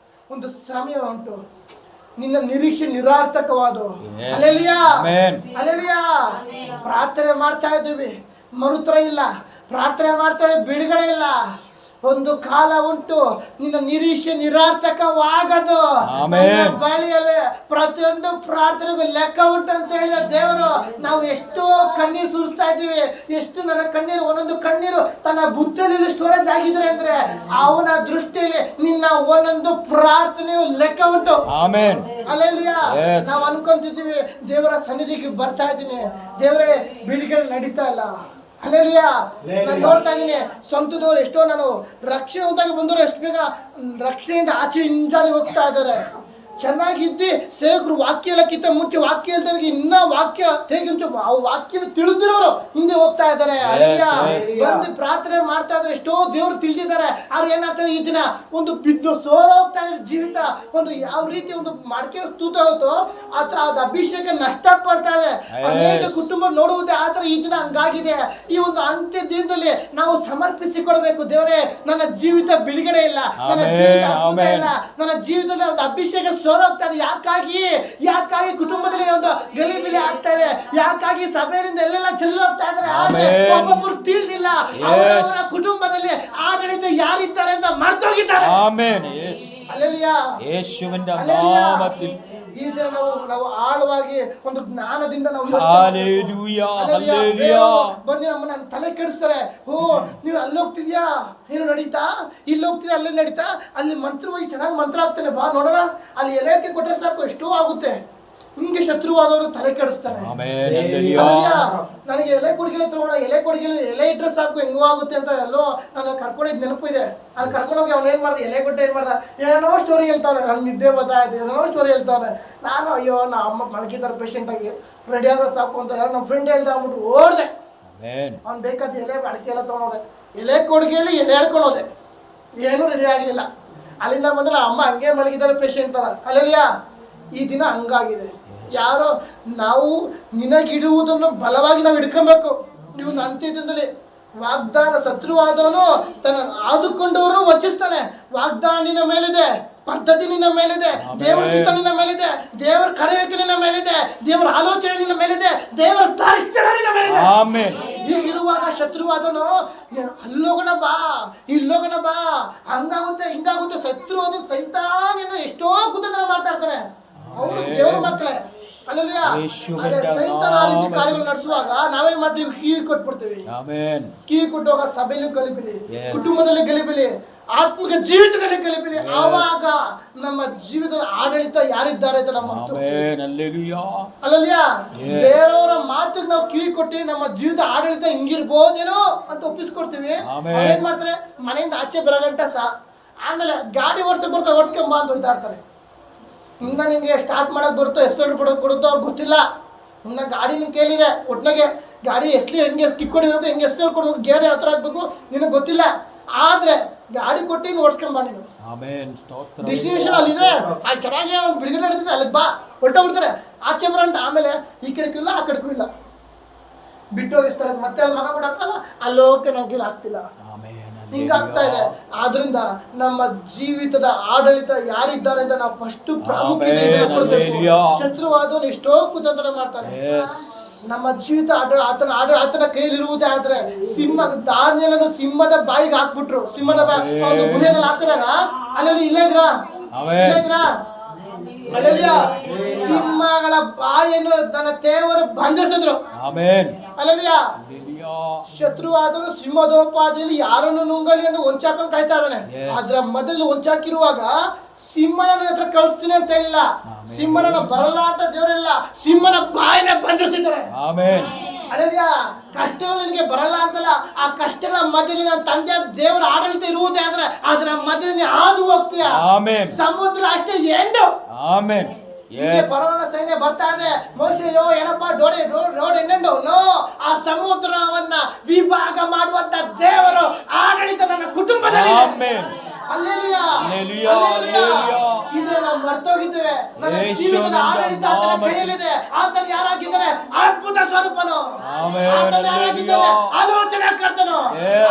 [SPEAKER 1] ಒಂದು ಸಮಯ ಉಂಟು, ನಿನ್ನ ನಿರೀಕ್ಷೆ ನಿರಾರ್ಥಕವಾದ. ಹಲ್ಲೆಲೂಯಾ. ಹಲ್ಲೆಲೂಯಾ. ಪ್ರಾರ್ಥನೆ ಮಾಡ್ತಾ ಇದ್ದೀವಿ, ಮರುತರ ಇಲ್ಲ. ಪ್ರಾರ್ಥನೆ ಮಾಡ್ತಾ ಇದ್ದೀವಿ, ಬಿಡುಗಡೆ ಇಲ್ಲ. ಒಂದು ಕಾಲ ಉಂಟು, ನಿನ್ನ ನಿರೀಕ್ಷೆ ನಿರಾರ್ಥಕವಾಗದು. ಬಳಿಯಲ್ಲಿ ಪ್ರತಿಯೊಂದು ಪ್ರಾರ್ಥನೆಗೂ ಲೆಕ್ಕ ಉಂಟು ಅಂತ ಹೇಳಿದ ದೇವರು. ನಾವು ಎಷ್ಟೋ ಕಣ್ಣೀರು ಸುರಿಸ್ತಾ ಇದ್ದೀವಿ. ಎಷ್ಟು ನನ್ನ ಕಣ್ಣೀರು, ಒಂದೊಂದು ಕಣ್ಣೀರು ತನ್ನ ಬುದ್ಧಿಯಲ್ಲಿ ಸ್ಟೋರೇಜ್ ಆಗಿದೆ ಅಂದ್ರೆ ಅವನ ದೃಷ್ಟಿಯಲ್ಲಿ ನಿನ್ನ ಒಂದೊಂದು ಪ್ರಾರ್ಥನೆಯು ಲೆಕ್ಕ ಉಂಟು. ಹಲ್ಲೆಲೂಯಾ. ನಾವು ಅನ್ಕೊಂತಿದ್ದೀವಿ ದೇವರ ಸನ್ನಿಧಿಗೆ ಬರ್ತಾ ಇದ್ದೀನಿ, ದೇವರೇ ಬಿಡುಗಡೆ ನಡೀತಾ ಇಲ್ಲ. ಹಲ್ಲೆಲೂಯಾ. ನಾನು ನೋಡ್ತಾ ಇದ್ದೀನಿ ಸ್ವಂತದವ್ರು ಎಷ್ಟೋ ನಾನು ರಕ್ಷಣೆ ಹೊಂದಾಗಿ ಬಂದವರು ಎಷ್ಟು ಬೇಗ ರಕ್ಷಣೆಯಿಂದ ಆಚೆ ಹಿಂಜಾರಿ ಹೋಗ್ತಾ ಇದ್ದಾರೆ. ಚೆನ್ನಾಗಿದ್ದಿ ಸೇವಕರು ವಾಕ್ಯ ಎಲ್ಲಕ್ಕಿಂತ ಮುಂಚೆ ವಾಕ್ಯ ಹೇಳ್ತಾ ಇನ್ನ ವಾಕ್ಯ ತೆಗಿಂಚು ವಾಕ್ಯ ತಿಳಿದಿರೋರು ಹಿಂದೆ ಹೋಗ್ತಾ ಇದ್ದಾರೆ. ಹಲ್ಲೆಲೂಯಾ. ಬಂದು ಪ್ರಾರ್ಥನೆ ಮಾಡ್ತಾ ಇದ್ರೆ ಎಷ್ಟೋ ದೇವರು ತಿಳಿದಿದ್ದಾರೆ. ಅವ್ರು ಏನಾಗ್ತದೆ ಈ ದಿನ ಒಂದು ಬಿದ್ದು ಸೋರ ಹೋಗ್ತಾ ಇದ್ರೆ ಜೀವಿತ ಒಂದು ಯಾವ ರೀತಿ ಒಂದು ಮಡಕೆ ತೂತ ಹೋಯ್ತು ಆತರ ಅದು ಅಭಿಷೇಕ ನಷ್ಟ ಪಡ್ತಾ ಇದೆ. ಅನೇಕ ಕುಟುಂಬ ನೋಡುವುದೇ ಆತರ ಈ ದಿನ ಹಂಗಾಗಿದೆ. ಈ ಒಂದು ಅಂತ್ಯ ದಿನದಲ್ಲಿ ನಾವು ಸಮರ್ಪಿಸಿಕೊಡ್ಬೇಕು. ದೇವರೇ, ನನ್ನ ಜೀವಿತ ಬಿಡುಗಡೆ ಇಲ್ಲ, ನನ್ನ ಜೀವಿತ ಅದ್ಭುತ ಇಲ್ಲ, ನನ್ನ ಜೀವಿತದಲ್ಲಿ ಒಂದು ಅಭಿಷೇಕ ಸೋಲೋಗ್ತಾ ಇದೆ. ಯಾಕಾಗಿ ಕುಟುಂಬದಲ್ಲಿ ಒಂದು ಗಲಿಬಿಲಿ ಆಗ್ತಾ ಇದೆ? ಯಾಕಾಗಿ ಸಭೆಯಿಂದ ಎಲ್ಲೆಲ್ಲ ಚೆಲ್ಲೋಗ್ತಾ ಇದ್ದಾರೆ? ಆದ್ರೆ ಒಬ್ಬೊಬ್ರು ತಿಳಿದಿಲ್ಲ, ಅವರ ಕುಟುಂಬದಲ್ಲಿ ಆಡಳಿತ ಯಾರಿದ್ದಾರೆ ಅಂತ ಮರ್ತೋಗಿದ್ದಾರೆ.
[SPEAKER 2] ಆಮೆನ್.
[SPEAKER 1] ಹಲ್ಲೆಲೂಯಾ.
[SPEAKER 2] ಯೇಸುವಿನ ನಾಮത്തിൽ
[SPEAKER 1] ಈ ದಿನ ನಾವು ಆಳವಾಗಿ ಒಂದು ಜ್ಞಾನದಿಂದ ನಾವು
[SPEAKER 2] ಹಲ್ಲೆಲೂಯಾ, ಹಲ್ಲೆಲೂಯಾ.
[SPEAKER 1] ಬನ್ನಿ, ನಮ್ಮನ್ನ ತಲೆ ಕೆಡಿಸ್ತಾರೆ. ನೀವು ಅಲ್ಲಿ ಹೋಗ್ತಿದ್ಯಾ, ಏನು ನಡೀತಾ? ಇಲ್ಲಿ ಹೋಗ್ತಿದ್ಯಾ, ಅಲ್ಲೇ ನಡೀತಾ? ಅಲ್ಲಿ ಮಂತ್ರವಾಗಿ ಚೆನ್ನಾಗಿ ಮಂತ್ರ ಆಗ್ತಾನೆ, ಬಾ ನೋಡೋಣ. ಅಲ್ಲಿ ಎಲೆಕ್ಕೆ ಕೊಟ್ಟರೆ ಸಾಕು, ಎಷ್ಟೋ ಆಗುತ್ತೆ. ಹಿಂಗೆ ಶತ್ರುವಾದವರು ತಲೆ ಕೆಡಿಸ್ತಾನೆ. ನನಗೆ ಎಲೆ ಕೊಡುಗೆಲೆ ತಗೋಣ, ಎಲೆ ಕೊಡುಗೆಲೆ ಎಲೆ ಇಟ್ರೆ ಸಾಕು, ಹೆಂಗೋ ಆಗುತ್ತೆ ಅಂತ ಎಲ್ಲೋ ನಾನು ಕರ್ಕೊಂಡಿದ್ ನೆನಪು ಇದೆ. ಅಲ್ಲಿ ಕರ್ಕೊಂಡೋಗಿ ಅವ್ನು ಏನ್ ಮಾಡ್ದೆ, ಎಲೆ ಕೊಟ್ಟೆ ಏನ್ ಮಾಡ್ದ, ಏನೋ ಸ್ಟೋರಿ ಹೇಳ್ತಾವ್ರೆ. ನನ್ ನಿದ್ದೆ ಬರ್ತಾಯಿದೆ, ಏನೋ ಸ್ಟೋರಿ ಹೇಳ್ತಾವ್ರೆ. ನಾನು ಅಯ್ಯೋ, ನಮ್ಮ ಅಮ್ಮ ಮಲಗಿದ್ದಾರೆ ಪೇಷಂಟ್ ಆಗಿ, ರೆಡಿ ಆದ್ರೆ ಸಾಕು ಅಂತ ಯಾರು ನಮ್ಮ ಫ್ರೆಂಡ್ ಹೇಳ್ದ ಅಂದ್ಬಿಟ್ಟು ಓಡ್ದೆ. ಅವ್ನು ಬೇಕಾದ ಎಲೆ ಅಡಿಕೆ ಎಲ್ಲ ತಗೊಂಡೋದೆ, ಎಲೆ ಕೊಡುಗೆಯಲ್ಲಿ ಎಲೆ ಹಿಡ್ಕೊಂಡು ಹೋದೆ. ಏನೂ ರೆಡಿ ಆಗ್ಲಿಲ್ಲ. ಅಲ್ಲಿಂದ ಬಂದ್ರೆ ಅಮ್ಮ ಹಂಗೆ ಮಲಗಿದ್ದಾರೆ ಪೇಷಂಟ್ ತರ. ಅಲ್ಲಲ್ಲಿಯಾ, ಈ ದಿನ ಹಂಗಾಗಿದೆ. ಯಾರೋ ನಾವು ನಿನಗಿಡುವುದನ್ನು ಬಲವಾಗಿ ನಾವು ಹಿಡ್ಕೊಬೇಕು. ನೀವು ಅಂತ್ಯದಲ್ಲಿ ವಾಗ್ದಾನ, ಶತ್ರುವಾದವನು ತನ್ನ ಆದುಕೊಂಡವರು ವಂಚಿಸ್ತಾನೆ. ವಾಗ್ದಾನ ನಿನ್ನ ಮೇಲಿದೆ, ಪದ್ಧತಿ ನಿನ್ನ ಮೇಲಿದೆ, ದೇವರ ಚಿತ್ತ ನಿನ್ನ ಮೇಲಿದೆ, ದೇವರ ಕರೆಯುವಿಕೆ ನಿನ್ನ ಮೇಲಿದೆ, ದೇವರ ಆಲೋಚನೆ ನಿನ್ನ ಮೇಲಿದೆ, ದೇವರ ದರ್ಶನ ನಿನ್ನ ಮೇಲಿದೆ. ಹೀಗಿರುವಾಗ ಶತ್ರುವಾದನು ಅಲ್ಲೋಗಣ ಬಾ, ಇಲ್ಲೋಗಣ ಬಾ, ಹಂಗಾಗುತ್ತೆ ಹಿಂಗಾಗುತ್ತೆ. ಶತ್ರುವಾದ ಸೈತಾನ ಎಷ್ಟೋ ಕುತಂತ್ರ ಮಾಡ್ತಾ ಇರ್ತಾನೆ. ಅವರು ದೇವರ ಮಕ್ಕಳೇ. ಅಲ್ಲಲ್ಲಿಯಾ, ಸೈತಾನ ಆ ರೀತಿ ಕಾರ್ಯಗಳು ನಡೆಸುವಾಗ ನಾವೇನ್ ಮಾಡ್ತೀವಿ? ಕಿವಿ ಕೊಟ್ಬಿಡ್ತೀವಿ. ಕಿವಿ ಕೊಟ್ಟುವಾಗ ಸಭೆಯಲ್ಲಿ ಗಲಿಬಿಲಿ, ಕುಟುಂಬದಲ್ಲಿ ಗಲಿಬಿಲಿ, ಆತ್ಮಿಕ ಜೀವಿತದಲ್ಲಿ ಗಲಿಬಿಲಿ. ಆವಾಗ ನಮ್ಮ ಜೀವಿತದ ಆಡಳಿತ ಯಾರಿದ್ದಾರೆ ಅಂತ ನಮ್ಮ ಅಲ್ಲಲ್ಲಿಯಾ, ಬೇರೆಯವರ ಮಾತಿಗೆ ನಾವು ಕಿವಿ ಕೊಟ್ಟು ನಮ್ಮ ಜೀವಿತ ಆಡಳಿತ ಹಿಂಗಿರ್ಬೋದೇನೋ ಅಂತ ಒಪ್ಪಿಸ್ಕೊಡ್ತೀವಿ. ಏನ್ ಮಾಡ್ತಾರೆ? ಮನೆಯಿಂದ ಆಚೆ ಬರಗಂಟ ಆಮೇಲೆ ಗಾಡಿ ಓಡಿಸ್ಕೊಂಬ ಅಂತ ಹೋಯ್ತಾಡ್ತಾರೆ. ಇನ್ನ ನಿಂಗೆ ಸ್ಟಾರ್ಟ್ ಮಾಡಕ್ ಬರುತ್ತೋ, ಎಷ್ಟು ಕೊಡುತ್ತೋ ಅವ್ರಿಗೆ ಗೊತ್ತಿಲ್ಲ. ಇನ್ನ ಗಾಡಿ ನಿನ್ ಕೇಳಿದೆ, ಒಟ್ನಾಗೆ ಗಾಡಿ ಹೆಂಗೆ ಕಿಕ್ ಹೊಡಿಬೇಕು, ಹೆಂಗೆ ಎಷ್ಟು ಕೊಡ್ಬೇಕು, ಗೇರ್ ಯಾವ ಥರ ಹಾಕ್ಬೇಕು ನಿನಗೆ ಗೊತ್ತಿಲ್ಲ. ಆದ್ರೆ ಗಾಡಿ ಕೊಟ್ಟು ನೀನು ಓಡಿಸ್ಕೊಂಬ. ನೀನು ಡೆಸ್ಟಿನೇಷನ್ ಅಲ್ಲಿದೆ, ಅಲ್ಲಿ ಚೆನ್ನಾಗಿ ಒಂದು ಬಿಡುಗಡೆ ನಡೆಸಿದೆ, ಅಲ್ಲಿಗೆ ಬಾ, ಹೊರಟೋಗ್ಬಿಡ್ತಾರೆ. ಆಚೆ ಬರಂಟ ಆಮೇಲೆ ಈ ಕಡೆಗೂ ಇಲ್ಲ, ಆ ಕಡೆಗೂ ಇಲ್ಲ, ಬಿಟ್ಟು ಹೋಗಿಸ್ತಾರೆ. ಮತ್ತೆ ಅಲ್ಲಿ ಮಗ ಬಿಡಕ್ಕಲ್ಲ, ಅಲ್ಲೋಕೆ ನಮ್ಗೆ ಆಗ್ತಿಲ್ಲ. ಹಿಂಗಾಗ್ತಾ ಇದೆ. ಆದ್ರಿಂದ ನಮ್ಮ ಜೀವಿತದ ಆಡಳಿತ ಯಾರಿದ್ದಾರೆ ಅಂತ ನಾವು ಫಸ್ಟ್ ಪ್ರಾಮುಖ್ಯತೆ ಕೊಡಬೇಕು. ಶತ್ರುವಾದವನು ಎಷ್ಟೋ ಕುತಂತ್ರ ಮಾಡ್ತಾನೆ. ನಮ್ಮ ಜೀವಿತ ಆತನ ಕೈಯಲ್ಲಿರುವುದೇ ಆದ್ರೆ ದಾನಿಯೇಲನು ಸಿಂಹದ ಬಾಯಿಗೆ ಹಾಕ್ಬಿಟ್ರು. ಸಿಂಹದ ಒಂದು ಗುಹೆಯಲ್ಲಿ ಹಾಕಿದಾಗ ಅಲ್ಲಿ ಇಲ್ಲೇ ಇದ್ರಾ ಸಿಂಹಗಳ ಬಾಯನ್ನು ತನ್ನ ದೇವರು ಬಂಧಿಸಿದ್ರು. ಅಲ್ಲಲ್ಲಿಯಾ, ಶತ್ರುವಾದನು ಸಿಂಹದೋಪಾದಿಯಲ್ಲಿ ಯಾರನ್ನು ನುಂಗಲಿ ಎಂದು ಹೊಂಚಾಕೊಂಡು ಕಾಯ್ತಾ ಇದ್ದಾನೆ. ಅದ್ರ ಮೊದಲು ಹೊಂಚಾಕಿರುವಾಗ ಸಿಂಹನ ಹತ್ರ ಕಳಿಸ್ತೀನಿ ಅಂತ ಹೇಳಿಲ್ಲ, ಸಿಂಹನ ಬರಲ್ಲ ಅಂತ ದೇವರಿಲ್ಲ, ಸಿಂಹನ ಬಾಯಿನ ಬಂಧಿಸಿದ್ದಾರೆ. ಅಲ್ಲಲ್ಲಿಯಾ, ಕಷ್ಟಗಳು ನಿನಗೆ ಬರಲ್ಲ ಅಂತಲ್ಲ, ಆ ಕಷ್ಟಗಳ ಮಧ್ಯದಲ್ಲಿ ನನ್ನ ತಂದೆ ದೇವರ ಆಡಳಿತ ಇರುವುದೇ ಆದ್ರೆ ಅದರ ಮಧ್ಯದಲ್ಲಿ ಹಾದು ಹೋಗ್ತೀಯ. ಸಮುದ್ರ ಅಷ್ಟೇ ಎಂದು ಫರೋಹನ ಸೈನ್ಯ ಬರ್ತಾ ಇದೆ. ಮೋಶೆಯೋ ಏನಪ್ಪಾ ರೋಡ್ ಎಣ್ಣೆಂಡು ನೋ, ಆ ಸಮುದ್ರವನ್ನ ವಿಭಾಗ ಮಾಡುವಂತ ದೇವರು ಆಡಳಿತ ನನ್ನ ಕುಟುಂಬದಲ್ಲಿ. ಹಲ್ಲೆಲೂಯಾ, ಇದು ನಾವು ಮರ್ತೋಗಿದ್ದೇವೆ. ನನ್ನ ಜೀವಿತದ ಆಡಳಿತ ಆತನ ಕೈಯಲ್ಲಿದೆ. ಆತನ ಯಾರಾಗಿದ್ದಾನೆ? ಅದ್ಭುತ ಸ್ವರೂಪನು. ಆತನ ಯಾರಾಗಿದ್ದಾನೆ? ಆಲೋಚನಾ ಕರ್ತನು.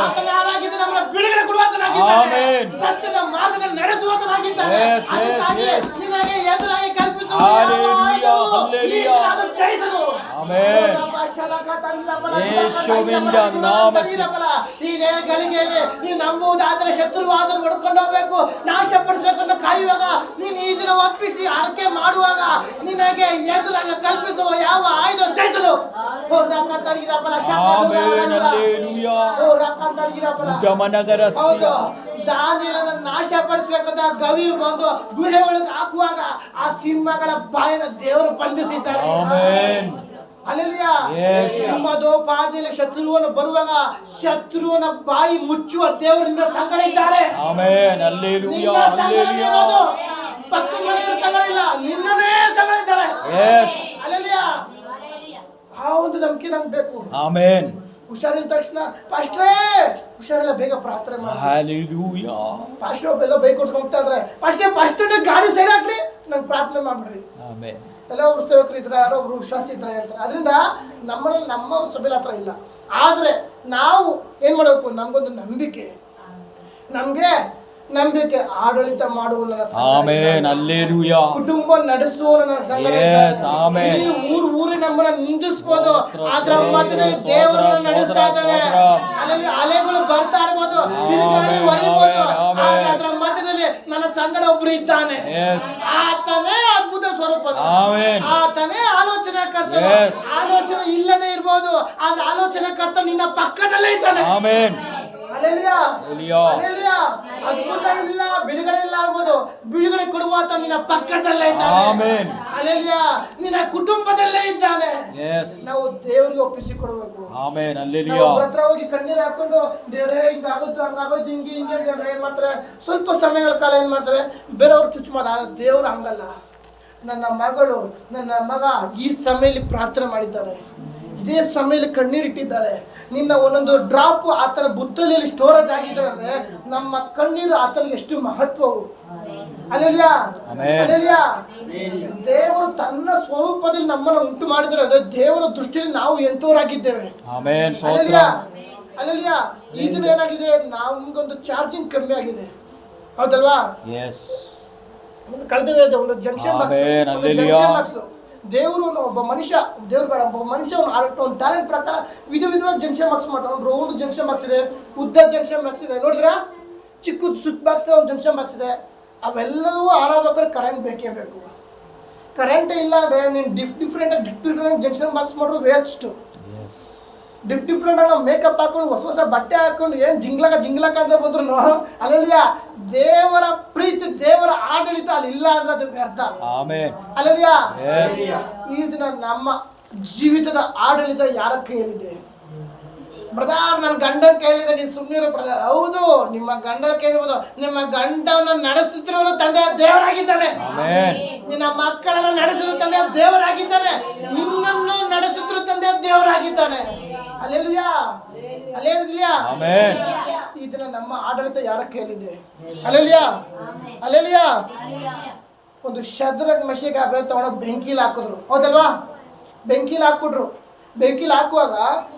[SPEAKER 1] ಆತನ ಯಾರಾಗಿದ್ದಾನೆ? ನಮ್ಮನ್ನ ಬಿಡುಗಡೆ ಕೊಡುವಾತನಾಗಿದ್ದಾನೆ. ಸತ್ಯದ ಮಾರ್ಗದಲ್ಲಿ ನಡೆಸುವಾತನಾಗಿದ್ದಾನೆ. ಅದಕ್ಕಾಗಿ ನಿನಗೆ ಎದುರಾಗಿ ಕಲ್ಪಿಸುವ ಜಯಿಸಲು ಇದೇ ಗಳಿಗೆಯಲ್ಲಿ ನೀನು ನಂಬುವುದಾದ್ರೆ ಶತ್ರುವಾದನ್ನು ಹೊಡ್ಕೊಂಡು ಹೋಗ್ಬೇಕು, ನಾಶಪಡಿಸಬೇಕು ಅಂತ ಕಾಯುವಾಗ ನೀನು ಈ ದಿನ ಒಪ್ಪಿಸಿ ಅರಕೆ ಮಾಡುವಾಗ ನಿನಗೆ ಎದುರಾಗ ಕಲ್ಪಿಸುವ ಯಾವ ಆಯುಧ ಜಯಿಸಲು ಹೌದು. ದಾನಿಯೇಲನ ನಾಶಪಡಿಸಬೇಕಂತ ಗವಿ ಬಂದು ಗುಹೆ ಒಳಗೆ ಹಾಕುವಾಗ ಆ ಸಿಂಹಗಳ ಬಾಯಿನ ದೇವರು ಬಂಧಿಸಿದ್ದಾರೆ. ಅಲ್ಲೆಲ್ಲಿಯಾ, ಸಿಂಹದೋಪಾದಿಯಲ್ಲಿ ಶತ್ರುವನ್ನು ಬರುವಾಗ ಶತ್ರುವನ ಬಾಯಿ ಮುಚ್ಚುವ ದೇವರಿಂದ ಸಂಗಡ ಇದ್ದಾರೆ. ಪಕ್ಕದ ಮನೆಯವರು ಸಂಗಡ ಇಲ್ಲ, ನಿನ್ನನೇ ಸಂಗಡ ಇದ್ದಾರೆ. ಅಲ್ಲೆಲ್ಲಿಯಾ, ಆ ಒಂದು ನಂಬಿಕೆ ನಮ್ಗೆ ಬೇಕು. ಹುಷಾರಿಲ್ಲ ತಕ್ಷಣ ಪಾಸ್ಟ್ರೇ ಹುಷಾರಿಲ್ಲ, ಬೇಗ ಪ್ರಾರ್ಥನೆ ಮಾಡಿ. ಪಾಸ್ಟ್ರ್ ಒಬ್ಬೆಲ್ಲ ಬೈಕ್ ಕೊಟ್ಕೊಂಡು ಹೋಗ್ತಾ ಇದ್ರೆ ಫಸ್ಟ್ ಗಾಡಿ ಸೈಡ್ ಹಾಕ್ರಿ, ನಂಗೆ ಪ್ರಾರ್ಥನೆ ಮಾಡ್ಬಿಡ್ರಿ. ಎಲ್ಲ ಒಬ್ರು ಸೇವಕರು ಇದ್ರೆ, ಯಾರೋ ಒಬ್ರು ವಿಶ್ವಾಸ ಇದ್ರೆ ಹೇಳ್ತಾರೆ. ಅದರಿಂದ ನಮ್ಮಲ್ಲಿ ನಮ್ಮ ಸಭೆಲ ಹತ್ರ ಇಲ್ಲ. ಆದ್ರೆ ನಾವು ಏನ್ ಮಾಡಬೇಕು? ನಮ್ಗೊಂದು ನಂಬಿಕೆ, ನಮ್ಗೆ ನಂಬಿಕೆ ಆಡಳಿತ ಮಾಡುವ ನನ್ನ ಸಂಗಡ
[SPEAKER 2] ಆಮೆನ್
[SPEAKER 1] ಇದ್ದಾನೆ.
[SPEAKER 2] ಹಲ್ಲೆಲೂಯಾ
[SPEAKER 1] ಕುಟುಂಬ ನಡೆಸುವ ನನ್ನ ಸಂಗಡ
[SPEAKER 2] Yes,
[SPEAKER 1] ಇದ್ದಾನೆ.
[SPEAKER 2] ಆಮೆನ್.
[SPEAKER 1] ಈ ಊರು ನಮ್ಮನ್ನ ನಿಂದಿಸ್ಬೋದು,
[SPEAKER 2] ಸ್ತೋತ್ರ,
[SPEAKER 1] ಆದ್ರ ಮಧ್ಯದಲ್ಲಿ
[SPEAKER 2] ಸ್ತೋತ್ರ,
[SPEAKER 1] ದೇವರನ್ನ
[SPEAKER 2] ಸ್ತೋತ್ರ,
[SPEAKER 1] ನಡೆಸ್ತಾ ಇದ್ದಾನೆ.
[SPEAKER 2] ಸ್ತೋತ್ರ.
[SPEAKER 1] ಅಲ್ಲಿ ಅಲೆಗಳು ಬರ್ತಾ ಇರ್ಬೋದು,
[SPEAKER 2] ಆಮೆನ್,
[SPEAKER 1] ಬಿರುಗಾಳಿ ಹೊಡಿಬೋದು,
[SPEAKER 2] ಆಮೆನ್,
[SPEAKER 1] ಆದ್ರೆ ಅದರ ಮಧ್ಯದಲ್ಲಿ ನನ್ನ ಸಂಗಡ ಒಬ್ರು ಇದ್ದಾನೆ.
[SPEAKER 2] Yes.
[SPEAKER 1] ಆತನೇ ಅದ್ಭುತ ಸ್ವರೂಪ,
[SPEAKER 2] ಆಮೆನ್.
[SPEAKER 1] ಆತನೇ ಆಲೋಚನಾ ಕರ್ತ.
[SPEAKER 2] Yes.
[SPEAKER 1] ಆಲೋಚನೆ ಇಲ್ಲದೆ ಇರ್ಬೋದು, ಆದ್ರೆ ಆಲೋಚನಾ ಕರ್ತ ನಿನ್ನ ಪಕ್ಕದಲ್ಲೇ ಇದ್ದಾನೆ.
[SPEAKER 2] Amen
[SPEAKER 1] hallelujah.
[SPEAKER 2] ಹಲ್ಲೆಲೂಯಾ
[SPEAKER 1] ಹಲ್ಲೆಲೂಯಾ. ಅದ್ಭುತ ಇಲ್ಲ, ಬಿಡುಗಡೆ ಇಲ್ಲ ಆಗ್ಬೋದು, ಬಿಡುಗಡೆ ಕೊಡುವಾತ ನಿನ್ನ ಪಕ್ಕದಲ್ಲೇ ಇದ್ದಾನೆ.
[SPEAKER 2] Amen
[SPEAKER 1] hallelujah. ನಿನ್ನ ಕುಟುಂಬದಲ್ಲೇ ಇದ್ದಾನೆ.
[SPEAKER 2] Yes.
[SPEAKER 1] ನಾವು ದೇವರಿಗೆ ಒಪ್ಪಿಸಿ ಕೊಡಬೇಕು.
[SPEAKER 2] ಆಮೆನ್
[SPEAKER 1] ನಾವು
[SPEAKER 2] ಹಲ್ಲೆಲೂಯಾ
[SPEAKER 1] ಒಬ್ಬರ ಹತ್ರ ಹೋಗಿ ಕಣ್ಣೀರು ಹಾಕೊಂಡು ದೇವರೇ ಹಿಂಗಾಗೋದು ಹಂಗಾಗೋದು ಹಿಂಗೆ ದೇವ್ರೆ ಏನ್ ಮಾಡ್ತಾರೆ, ಸ್ವಲ್ಪ ಸಮಯಗಳ ಕಾಲ ಏನ್ ಮಾಡ್ತಾರೆ, ಬೇರೆಯವ್ರು ಚುಚ್ಚು ಮಾಡ. ದೇವ್ರು ಹಂಗಲ್ಲ. ನನ್ನ ಮಗಳು ನನ್ನ ಮಗ ಈ ಸಮಯದಲ್ಲಿ ಪ್ರಾರ್ಥನೆ ಮಾಡಿದ್ದಾರೆ, ಇದೇ ಸಮಯದಲ್ಲಿ ಕಣ್ಣೀರಿಟ್ಟಿದ್ದಾರೆ. ನಿನ್ನ ಒಂದೊಂದು ಡ್ರಾಪ್ ಆತನ ಬುತ್ತಲಿಯಲ್ಲಿ ಸ್ಟೋರೇಜ್ ಆಗಿದ್ದಾರೆ ಅಂದ್ರೆ ನಮ್ಮ ಕಣ್ಣೀರು ಆತನಿಗೆ ಎಷ್ಟು ಮಹತ್ವವು. ಹಲ್ಲೆಲೂಯಾ. ಹಲ್ಲೆಲೂಯಾ. ದೇವರು ತನ್ನ ಸ್ವರೂಪದಲ್ಲಿ ನಮ್ಮನ್ನು ಉಂಟು ಮಾಡಿದರೆ ಅಂದ್ರೆ ದೇವರ ದೃಷ್ಟಿಯಲ್ಲಿ ನಾವು ಎಂತವರಾಗಿದ್ದೇವೆ.
[SPEAKER 2] Amen
[SPEAKER 1] hallelujah. ಹಲ್ಲೆಲೂಯಾ. ಈ ದಿನ ಏನಾಗಿದೆ, ನಮ್ಗೊಂದು ಚಾರ್ಜಿಂಗ್ ಕಮ್ಮಿ ಆಗಿದೆ, ಹೌದಲ್ವಾ?
[SPEAKER 2] Yes.
[SPEAKER 1] ಕಳೆದ ಒಂದು ಜಂಕ್ಷನ್ ಬಾಕ್ಸ್,
[SPEAKER 2] ಆಮೆನ್.
[SPEAKER 1] ಒಂದು ಜಂಕ್ಷನ್ ಬಾಕ್ಸ್. ದೇವರು ಒಬ್ಬ ಮನುಷ್ಯ, ದೇವ್ರು ಬೇಡ, ಒಬ್ಬ ಮನುಷ್ಯ ಒಂದು ಟ್ಯಾಲೆಂಟ್ ಪ್ರಕಾರ ವಿಧವಾದ ಜಂಕ್ಷನ್ ಬಾಕ್ಸ್ ಮಾಡ್ತಾನೆ. ಒಂದು ರೌಂಡ್ ಜಂಕ್ಷನ್ ಬಾಕ್ಸ್ ಇದೆ, ಉದ್ದ ಜಂಕ್ಷನ್ ಬಾಕ್ಸ್ ಇದೆ, ನೋಡಿದ್ರ ಚಿಕ್ಕ ಸ್ವಿಚ್ ಬಾಕ್ಸ್ ಒಂದು ಜಂಕ್ಷನ್ ಬಾಕ್ಸ್ ಇದೆ. ಅವೆಲ್ಲವೂ ಆನ್ ಆಗ್ಬೇಕಾದ್ರೆ ಕರೆಂಟ್ ಬೇಕೇ ಬೇಕು. ಕರೆಂಟ್ ಇಲ್ಲ ಅಂದ್ರೆ ನೀನು ಡಿಫ್ರೆಂಟ್ ಜಂಕ್ಷನ್ ಬಾಕ್ಸ್ ಮಾಡೋದು ವೇಸ್ಟ್. ಡಿಫ್ರೆಂಟ್ ಆಗಿ ನಾವು ಮೇಕಪ್ ಹಾಕೊಂಡು ಹೊಸ ಬಟ್ಟೆ ಹಾಕೊಂಡು ಏನ್ ಜಿಂಗ್ಲಾಕ ಅಂತ ಬಂದ್ರು ಅಲ್ಲೆಲ್ಲ ದೇವರ ಪ್ರೀತಿ, ದೇವರ ಆಡಳಿತ ಅಲ್ಲಿ ಇಲ್ಲ ಅಂದ್ರೆ ಅದು ವ್ಯರ್ಥ. ಅಲ್ಲೆಲ್ಲ ಈ ದಿನ ನಮ್ಮ ಜೀವಿತದ ಆಡಳಿತ ಯಾರ ಕೈಯಲ್ಲಿದೆ? ಬ್ರದರ್, ನನ್ನ ಗಂಡನ ಕೈಯಲ್ಲಿದೆ, ನೀನು ಸುಮ್ಮನಿರೋ ಬ್ರದರ್. ಹೌದು, ನಿಮ್ಮ ಗಂಡನ ಕೈಲಿರ್ಬೋದು. ನಿಮ್ಮ ಗಂಡನ ನಡೆಸುತ್ತಿರುವ ತಂದೆ ದೇವರಾಗಿದ್ದಾನೆ. ನಿನ್ನ ಮಕ್ಕಳನ್ನ ನಡೆಸುವ ತಂದೆ ದೇವರಾಗಿದ್ದಾನೆ. ನಿನ್ನನ್ನು ನಡೆಸುತ್ತಿರುವ ತಂದೆ ದೇವರಾಗಿದ್ದಾನೆ. ಹಲ್ಲೆಲೂಯಾ. ಹಲ್ಲೆಲೂಯಾ. ಈ ದಿನ ನಮ್ಮ ಆಡಳಿತ ಯಾರ ಕೈಯಲ್ಲಿದೆ? ಹಲ್ಲೆಲೂಯಾ. ಹಲ್ಲೆಲೂಯಾ. ಒಂದು ಶದ್ರಕ್ ಮೆಷಿಗೆ ತಗೊಂಡು ಬೆಂಕಿಲಿ ಹಾಕಿದ್ರು, ಹೌದಲ್ವಾ? ಬೆಂಕಿಲಿ ಹಾಕ್ಬಿಟ್ರು. ಬೆಂಕಿಲಿ ಹಾಕುವಾಗ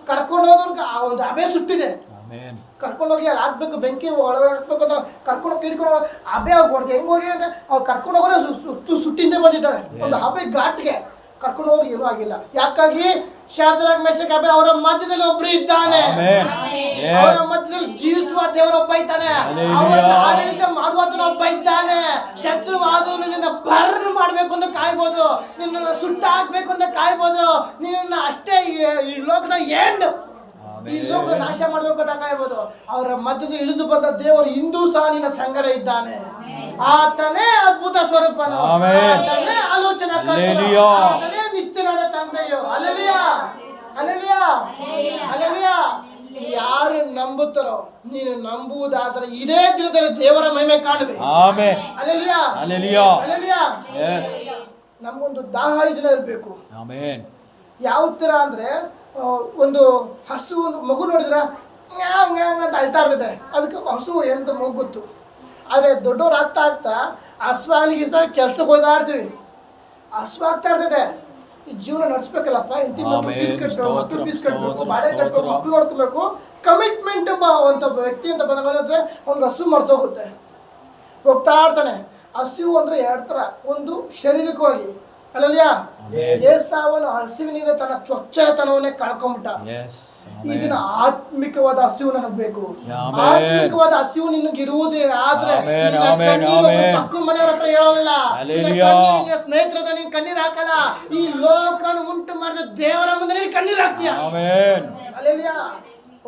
[SPEAKER 1] ಕರ್ಕೊಂಡು ಹೋದವ್ರಿಗೆ ಒಂದು ಅಬೆ ಸುಟ್ಟಿದೆ. ಕರ್ಕೊಂಡೋಗಿ ಅಲ್ಲಿ ಹಾಕ್ಬೇಕು, ಬೆಂಕಿ ಒಳಗೆ ಹಾಕ್ಬೇಕು ಅಂತ ಕರ್ಕೊಂಡೋಗಿ ಕಿಡ್ಕೊಂಡು ಅಬೆ ಹೋಗ್ಬಾರ್ದು. ಹೆಂಗ್ ಹೋಗಿ ಅಂದ್ರೆ ಅವ್ರು ಕರ್ಕೊಂಡು ಹೋಗೋರೆ ಸುಟ್ಟಿಂದೆ ಬಂದಿದ್ದಾಳೆ. ಒಂದು ಹಬೆ ಘಾಟ್ಗೆ ಕರ್ಕೊಂಡು ಹೋಗಿ ಏನೂ ಆಗಿಲ್ಲ. ಯಾಕಾಗಿ? ಶಾದ್ರಾಗ್ ಮೆಷಕ್ ಅಬೆ ಅವರ ಮಧ್ಯದಲ್ಲಿ ಒಬ್ರು ಇದ್ದಾನೆ. ಅವರ ಮಧ್ಯದಲ್ಲಿ ಜೀವಿಸುವ ದೇವರೊಬ್ಬ ಇದ್ದಾನೆ. ಅವರನ್ನು ಆಡಳಿತ ಮಾಡುವಂತ ಒಬ್ಬ ಇದ್ದಾನೆ. ಶತ್ರುವಾದವನು ನಿನ್ನ ಬರ್ನ್ ಮಾಡ್ಬೇಕು ಅಂತ ಕಾಯ್ಬೋದು, ನಿನ್ನನ್ನು ಸುಟ್ಟ ಹಾಕ್ಬೇಕು ಅಂತ ಕಾಯ್ಬೋದು, ನಿನ್ನ ಅಷ್ಟೇ ಈ ಲೋಕದ ಎಂಡ್, ಈ ಲೋಕದ ನಾಶ ಮಾಡ್ಬೇಕು ಅಂತ ಕಾಯ್ಬೋದು. ಅವರ ಮಧ್ಯದಲ್ಲಿ ಇಳಿದು ಬಂದ ದೇವರು ಇಂದೂ ಸಹ ನಿನ್ನ ಸಂಗಡ ಇದ್ದಾನೆ. ಆತನೇ ಅದ್ಭುತ ಸ್ವರೂಪನು, ಆತನೇ ಆಲೋಚನಾ ಕರ್ತನು, ಆತನೇ ನಿತ್ಯನಾದ ತಂದೆಯು. ಹಲ್ಲೆಲೂಯಾ. ಹಲ್ಲೆಲೂಯಾ. ಹಲ್ಲೆಲೂಯಾ. ಯಾರು ನಂಬುತ್ತಾರೋ, ನೀನು ನಂಬುವುದಾದರೆ ಇದೇ ದಿನದಲ್ಲಿ ದೇವರ ಮಹಿಮೆ ಕಾಣುವೆ. ಹಲ್ಲೆಲೂಯಾ. ಹಲ್ಲೆಲೂಯಾ. ಹಲ್ಲೆಲೂಯಾ. ನಮಗೊಂದು ದಾಹ ದಿನ ಇರಬೇಕು. ಯಾವ ತರ ಅಂದ್ರೆ, ಒಂದು ಹಸು, ಒಂದು ಮಗು ನೋಡಿದ್ರ ಅಂತ ಅಳ್ತಾ ಇರ್ತದೆ. ಅದಕ್ಕೆ ಹಸು ಎಂತ ಮಗು ಗೊತ್ತು. ಆದರೆ ದೊಡ್ಡವ್ರು ಆಗ್ತಾ ಆಗ್ತಾ ಹಸುವಾಗ್ಲಿಕ್ಕೆ ಕೆಲ್ಸಕ್ಕೆ ಹೋಗ್ತಾ ಹಸು ಆಗ್ತಾ ಇರ್ತದೆ. ಈ ಜೀವನ ನಡೆಸ್ಬೇಕಲ್ಲಪ್ಪ, ಫೀಸ್ ಕಟ್ಟಬೇಕು, ಮಕ್ಕಳು ಫೀಸ್ ಕಟ್ಟಬೇಕು, ಬಾಳೆ ಕಟ್ಟಬೇಕು, ಮಕ್ಕಳು ನೋಡ್ಕೋಬೇಕು, ಕಮಿಟ್ಮೆಂಟ್ ಅಂತ ವ್ಯಕ್ತಿ ಅಂತ ಬಂದ್ರೆ ಒಂದು ಹಸು ಮರ್ತೋಗುತ್ತೆ, ಹೋಗ್ತಾ ಇರ್ತಾನೆ. ಹಸಿವು ಅಂದ್ರೆ ಎರಡು ತರ, ಒಂದು ಶಾರೀರಿಕವಾಗಿ, ಅಲ್ಲಲ್ಯಾ? ಏಸಾವನು ಹಸಿವಿನಿಂದ ತನ್ನ ಚೊಚ್ಚತನವನ್ನೇ ಕಳ್ಕೊಂಬಿಟ್ಟ. ಇದನ್ನ ಆತ್ಮಿಕವಾದ ಹಸಿವು ನನಗೆ ಬೇಕು. ಆತ್ಮಿಕವಾದ ಹಸಿವು ನಿನಗೆ ಇರುವುದೇ ಆದ್ರೆ ಪಕ್ಕ ಮನೆಯವ್ರ ಹತ್ರ ಹೇಳೋಲ್ಲ, ಸ್ನೇಹಿತರ ಹತ್ರ ನೀನ್ ಕಣ್ಣೀರ್ ಹಾಕಲ್ಲ. ಈ ಲೋಕನ ಉಂಟು ಮಾಡಿದ ದೇವರ ಮುಂದೆ ನೀನು ಕಣ್ಣೀರ್ ಹಾಕ್ತೀಯ. ಅಲ್ಲೆಲ್ಲ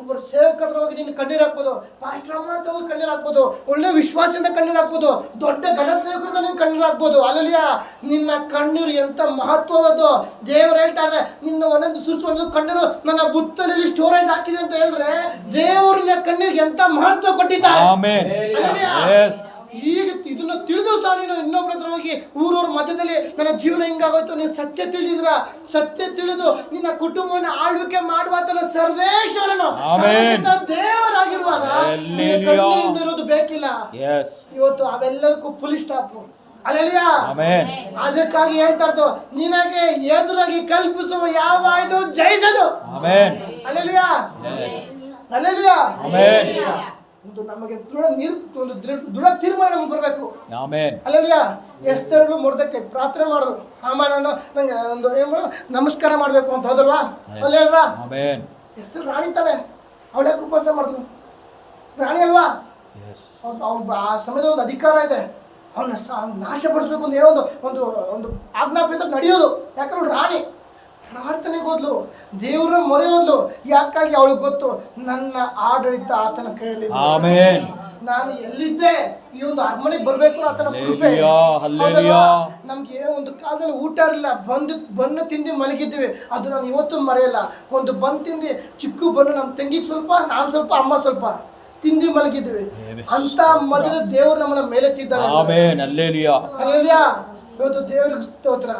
[SPEAKER 1] ಒಬ್ಬರು ಸೇವಕರ ಹೋಗಿ ನೀನು ಕಣ್ಣೀರ್ ಹಾಕ್ಬೋದು, ಪಾಸ್ಟರ್ ಅಮ್ಮ ಅಂತ ಹೋಗಿ ಕಣ್ಣೀರ್ ಹಾಕ್ಬೋದು, ಒಳ್ಳೆ ವಿಶ್ವಾಸದಿಂದ ಕಣ್ಣೀರ್ ಹಾಕ್ಬೋದು, ದೊಡ್ಡ ಗಣ ಸೇವಕರಿಂದ ನೀನು ಕಣ್ಣೀರ್ ಹಾಕ್ಬೋದು. ಅಲ್ಲೆಲ್ಲ ನಿನ್ನ ಕಣ್ಣೀರು ಎಂತ ಮಹತ್ವವಾದದ್ದು. ದೇವರು ಹೇಳ್ತಾರೆ, ನಿನ್ನ ಒಂದೊಂದು ಸುರಿಸುವ ಕಣ್ಣೀರು ನನ್ನ ಬುತ್ತಲಲ್ಲಿ ಸ್ಟೋರೇಜ್ ಹಾಕಿದೆ ಅಂತ ಹೇಳಿದ್ರೆ ದೇವರು ನಿನ್ನ ಕಣ್ಣೀರಿಗೆ ಎಂತ ಮಹತ್ವ ಕೊಟ್ಟಿದ್ದಾರೆ. ಈಗ ಇದನ್ನ ತಿಳಿದು ಸಹ ನೀನು ಇನ್ನೊಬ್ಬರ ಹತ್ರ ಹೋಗಿ ಊರವ್ರ ಮಧ್ಯದಲ್ಲಿ ನನ್ನ ಜೀವನ ಹಿಂಗಾಗೋಯ್ತು, ನೀನು ಸತ್ಯ ತಿಳಿದಿದ್ರ, ಸತ್ಯ ತಿಳಿದು ನಿನ್ನ ಕುಟುಂಬವನ್ನು ಆಳ್ವಿಕೆ ಮಾಡುವ ಸರ್ವೇಶ್ವರನು ದೇವರಾಗಿರುವಾಗ ಇರೋದು ಬೇಕಿಲ್ಲ. ಇವತ್ತು ಅವೆಲ್ಲದಕ್ಕೂ ಫುಲ್ ಸ್ಟಾಪ್. ಅಲ್ಲೆಲ್ಲಾ ಅದಕ್ಕಾಗಿ ಹೇಳ್ತಾ ಇರ್ತೋ, ನಿನಗೆ ಎದುರಾಗಿ ಕಲ್ಪಿಸುವ ಯಾವ ಇದು ಜಯಿಸದು. ಅಲ್ಲೆಲ್ಲಾ. ಅಲ್ಲೆಲ್ಲಾ. ಈ ದಿನ ತಿರುದು ಸಹ ನೀನು ಇನ್ನೊಬ್ಬರ ಹತ್ರ ಹೋಗಿ ಊರವ್ರ ಮಧ್ಯದಲ್ಲಿ ನನ್ನ ಜೀವನ ಹಿಂಗಾಗೋಯ್ತು, ನೀನು ಸತ್ಯ ತಿಳಿದು ನಿನ್ನ ಕುಟುಂಬವನ್ನು ಆಳ್ವಿಕೆ ಮಾಡುವ ಸರ್ವೇಶ್ವರನು ದೇವರಾಗಿರುವಾಗ ಇವತ್ತು ಅವೆಲ್ಲದಕ್ಕೂ ಫುಲ್ ಸ್ಟಾಪ್. ಅಲ್ಲೆಲ್ಲಾ. ಅಲ್ಲೆಲ್ಲಾ. ಅದಕ್ಕಾಗಿ ಹೇಳ್ತಾ ಇರ್ತೋ, ನಿನಗೆ ಎದುರಾಗಿ ಕಲ್ಪಿಸುವ ಯಾವ ಇದು ಜಯಿಸದು. ಒಂದು ನಮಗೆ ದೃಢ ತೀರ್ಮಾನ ನಮ್ಗೆ ಬರಬೇಕು.
[SPEAKER 2] ಆಮೆನ್.
[SPEAKER 1] ಅಲ್ಲಲ್ಯ ಎಸ್ತೇರಳು ಮೊರ್ದೆಕೈ ಪ್ರಾರ್ಥನೆ ಮಾಡಿದ್ರು. ಹಾಮಾನನು ನಂಗೆ ಒಂದು ಏನು ನಮಸ್ಕಾರ ಮಾಡಬೇಕು ಅಂತ ಹೌದಲ್ವಾ? ಅಲ್ಲೇಲ್ವಾ?
[SPEAKER 2] ಆಮೆನ್.
[SPEAKER 1] ಎಸ್ತೇರ್ ರಾಣಿ ತಾನೆ, ಅವಳೇ ಉಪವಾಸ ಮಾಡಿದ್ರು, ರಾಣಿ ಅಲ್ವಾ? ಅವ್ನು ಆ ಸಮಯದ ಒಂದು ಅಧಿಕಾರ ಇದೆ, ಅವನ್ನ ನಾಶಪಡಿಸ್ಬೇಕು ಅಂತ ಏನೋ ಒಂದು ಒಂದು ಆಜ್ಞಾಪಿಸ ನಡೆಯೋದು. ಯಾಕಂದ್ರೆ ರಾಣಿ ಪ್ರಾರ್ಥನೆಗೆ ಹೋದ್ಲು, ದೇವ್ರ ಮೊರೆ ಹೋದ್ಲು. ಯಾಕಾಗಿ ಅವಳಿಗೆ ಗೊತ್ತು, ನನ್ನ ಆಡಳಿತ ಆತನ ಕೈಯಲ್ಲಿ, ನಾನು ಎಲ್ಲಿದ್ದೆ ಈ ಒಂದು ಅರಮನೆಗೆ ಬರ್ಬೇಕು ಆತನ ಕೃಪೆ. ನಮ್ಗೆ ಏನೋ ಒಂದು ಕಾಲದಲ್ಲಿ ಊಟ ಇರಲಿಲ್ಲ, ಬನ್ನು ತಿಂದು ಮಲಗಿದ್ವಿ, ಅದು ನಾನು ಇವತ್ತು ಮರೆಯಲ್ಲ. ಒಂದು ಬನ್ ತಿಂದು ಚಿಕ್ಕ ಬನ್ನು ನಮ್ಮ ತಂಗಿಗೆ ಸ್ವಲ್ಪ, ನಾನು ಸ್ವಲ್ಪ, ಅಮ್ಮ ಸ್ವಲ್ಪ ತಿಂದು ಮಲಗಿದ್ವಿ. ಅಂತ ಮಧ್ಯದ ದೇವರು ನಮ್ಮನ್ನ ಮೇಲೆತ್ತಿದ್ದಾರೆ. ಇವತ್ತು ದೇವ್ರಿಗೆ ಸ್ತೋತ್ರ.